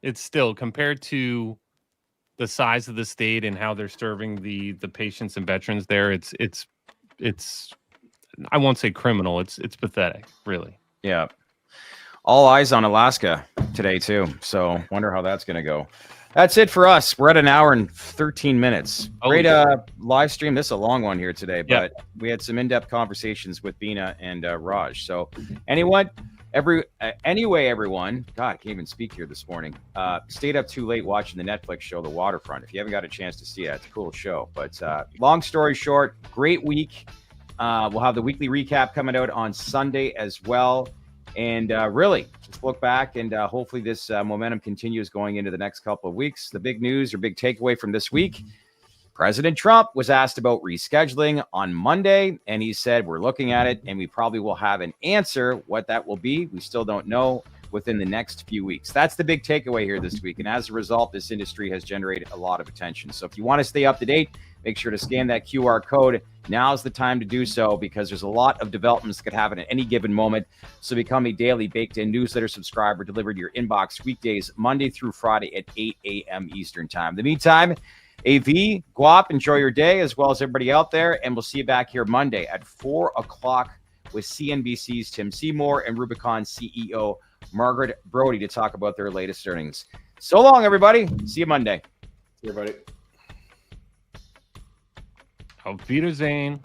E: it's still, compared to the size of the state and how they're serving the patients and veterans there, it's I won't say criminal. It's pathetic, really.
A: Yeah. All eyes on Alaska today too. So wonder how that's going to go. That's it for us. We're at an hour and 13 minutes. Great live stream. This is a long one here today, but we had some in-depth conversations with Beena and Raj. So anyway, everyone, God, I can't even speak here this morning. Stayed up too late watching the Netflix show, The Waterfront. If you haven't got a chance to see it, it's a cool show. But long story short, great week. We'll have the weekly recap coming out on Sunday as well. And really, just look back, and hopefully this momentum continues going into the next couple of weeks. The big news or big takeaway from this week, President Trump was asked about rescheduling on Monday, and he said, we're looking at it, and we probably will have an answer. What that will be, we still don't know, within the next few weeks. That's the big takeaway here this week. And as a result, this industry has generated a lot of attention. So if you want to stay up to date, make sure to scan that QR code. Now's the time to do so, because there's a lot of developments that could happen at any given moment. So become a daily baked-in newsletter subscriber delivered to your inbox weekdays, Monday through Friday at 8 a.m. Eastern time. In the meantime, AV, Guap, enjoy your day, as well as everybody out there. And we'll see you back here Monday at 4 o'clock with CNBC's Tim Seymour and Rubicon CEO Margaret Brody to talk about their latest earnings. So long, everybody. See you Monday.
B: See you, everybody.
E: Auf Wiedersehen.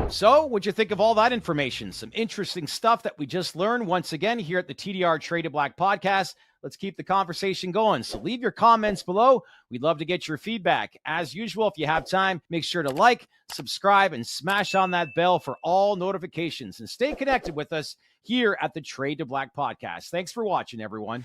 A: So, what'd you think of all that information? Some interesting stuff that we just learned once again here at the TDR Traded Black podcast. Let's keep the conversation going. So leave your comments below. We'd love to get your feedback. As usual, if you have time, make sure to like, subscribe, and smash on that bell for all notifications. And stay connected with us here at the Trade to Black podcast. Thanks for watching, everyone.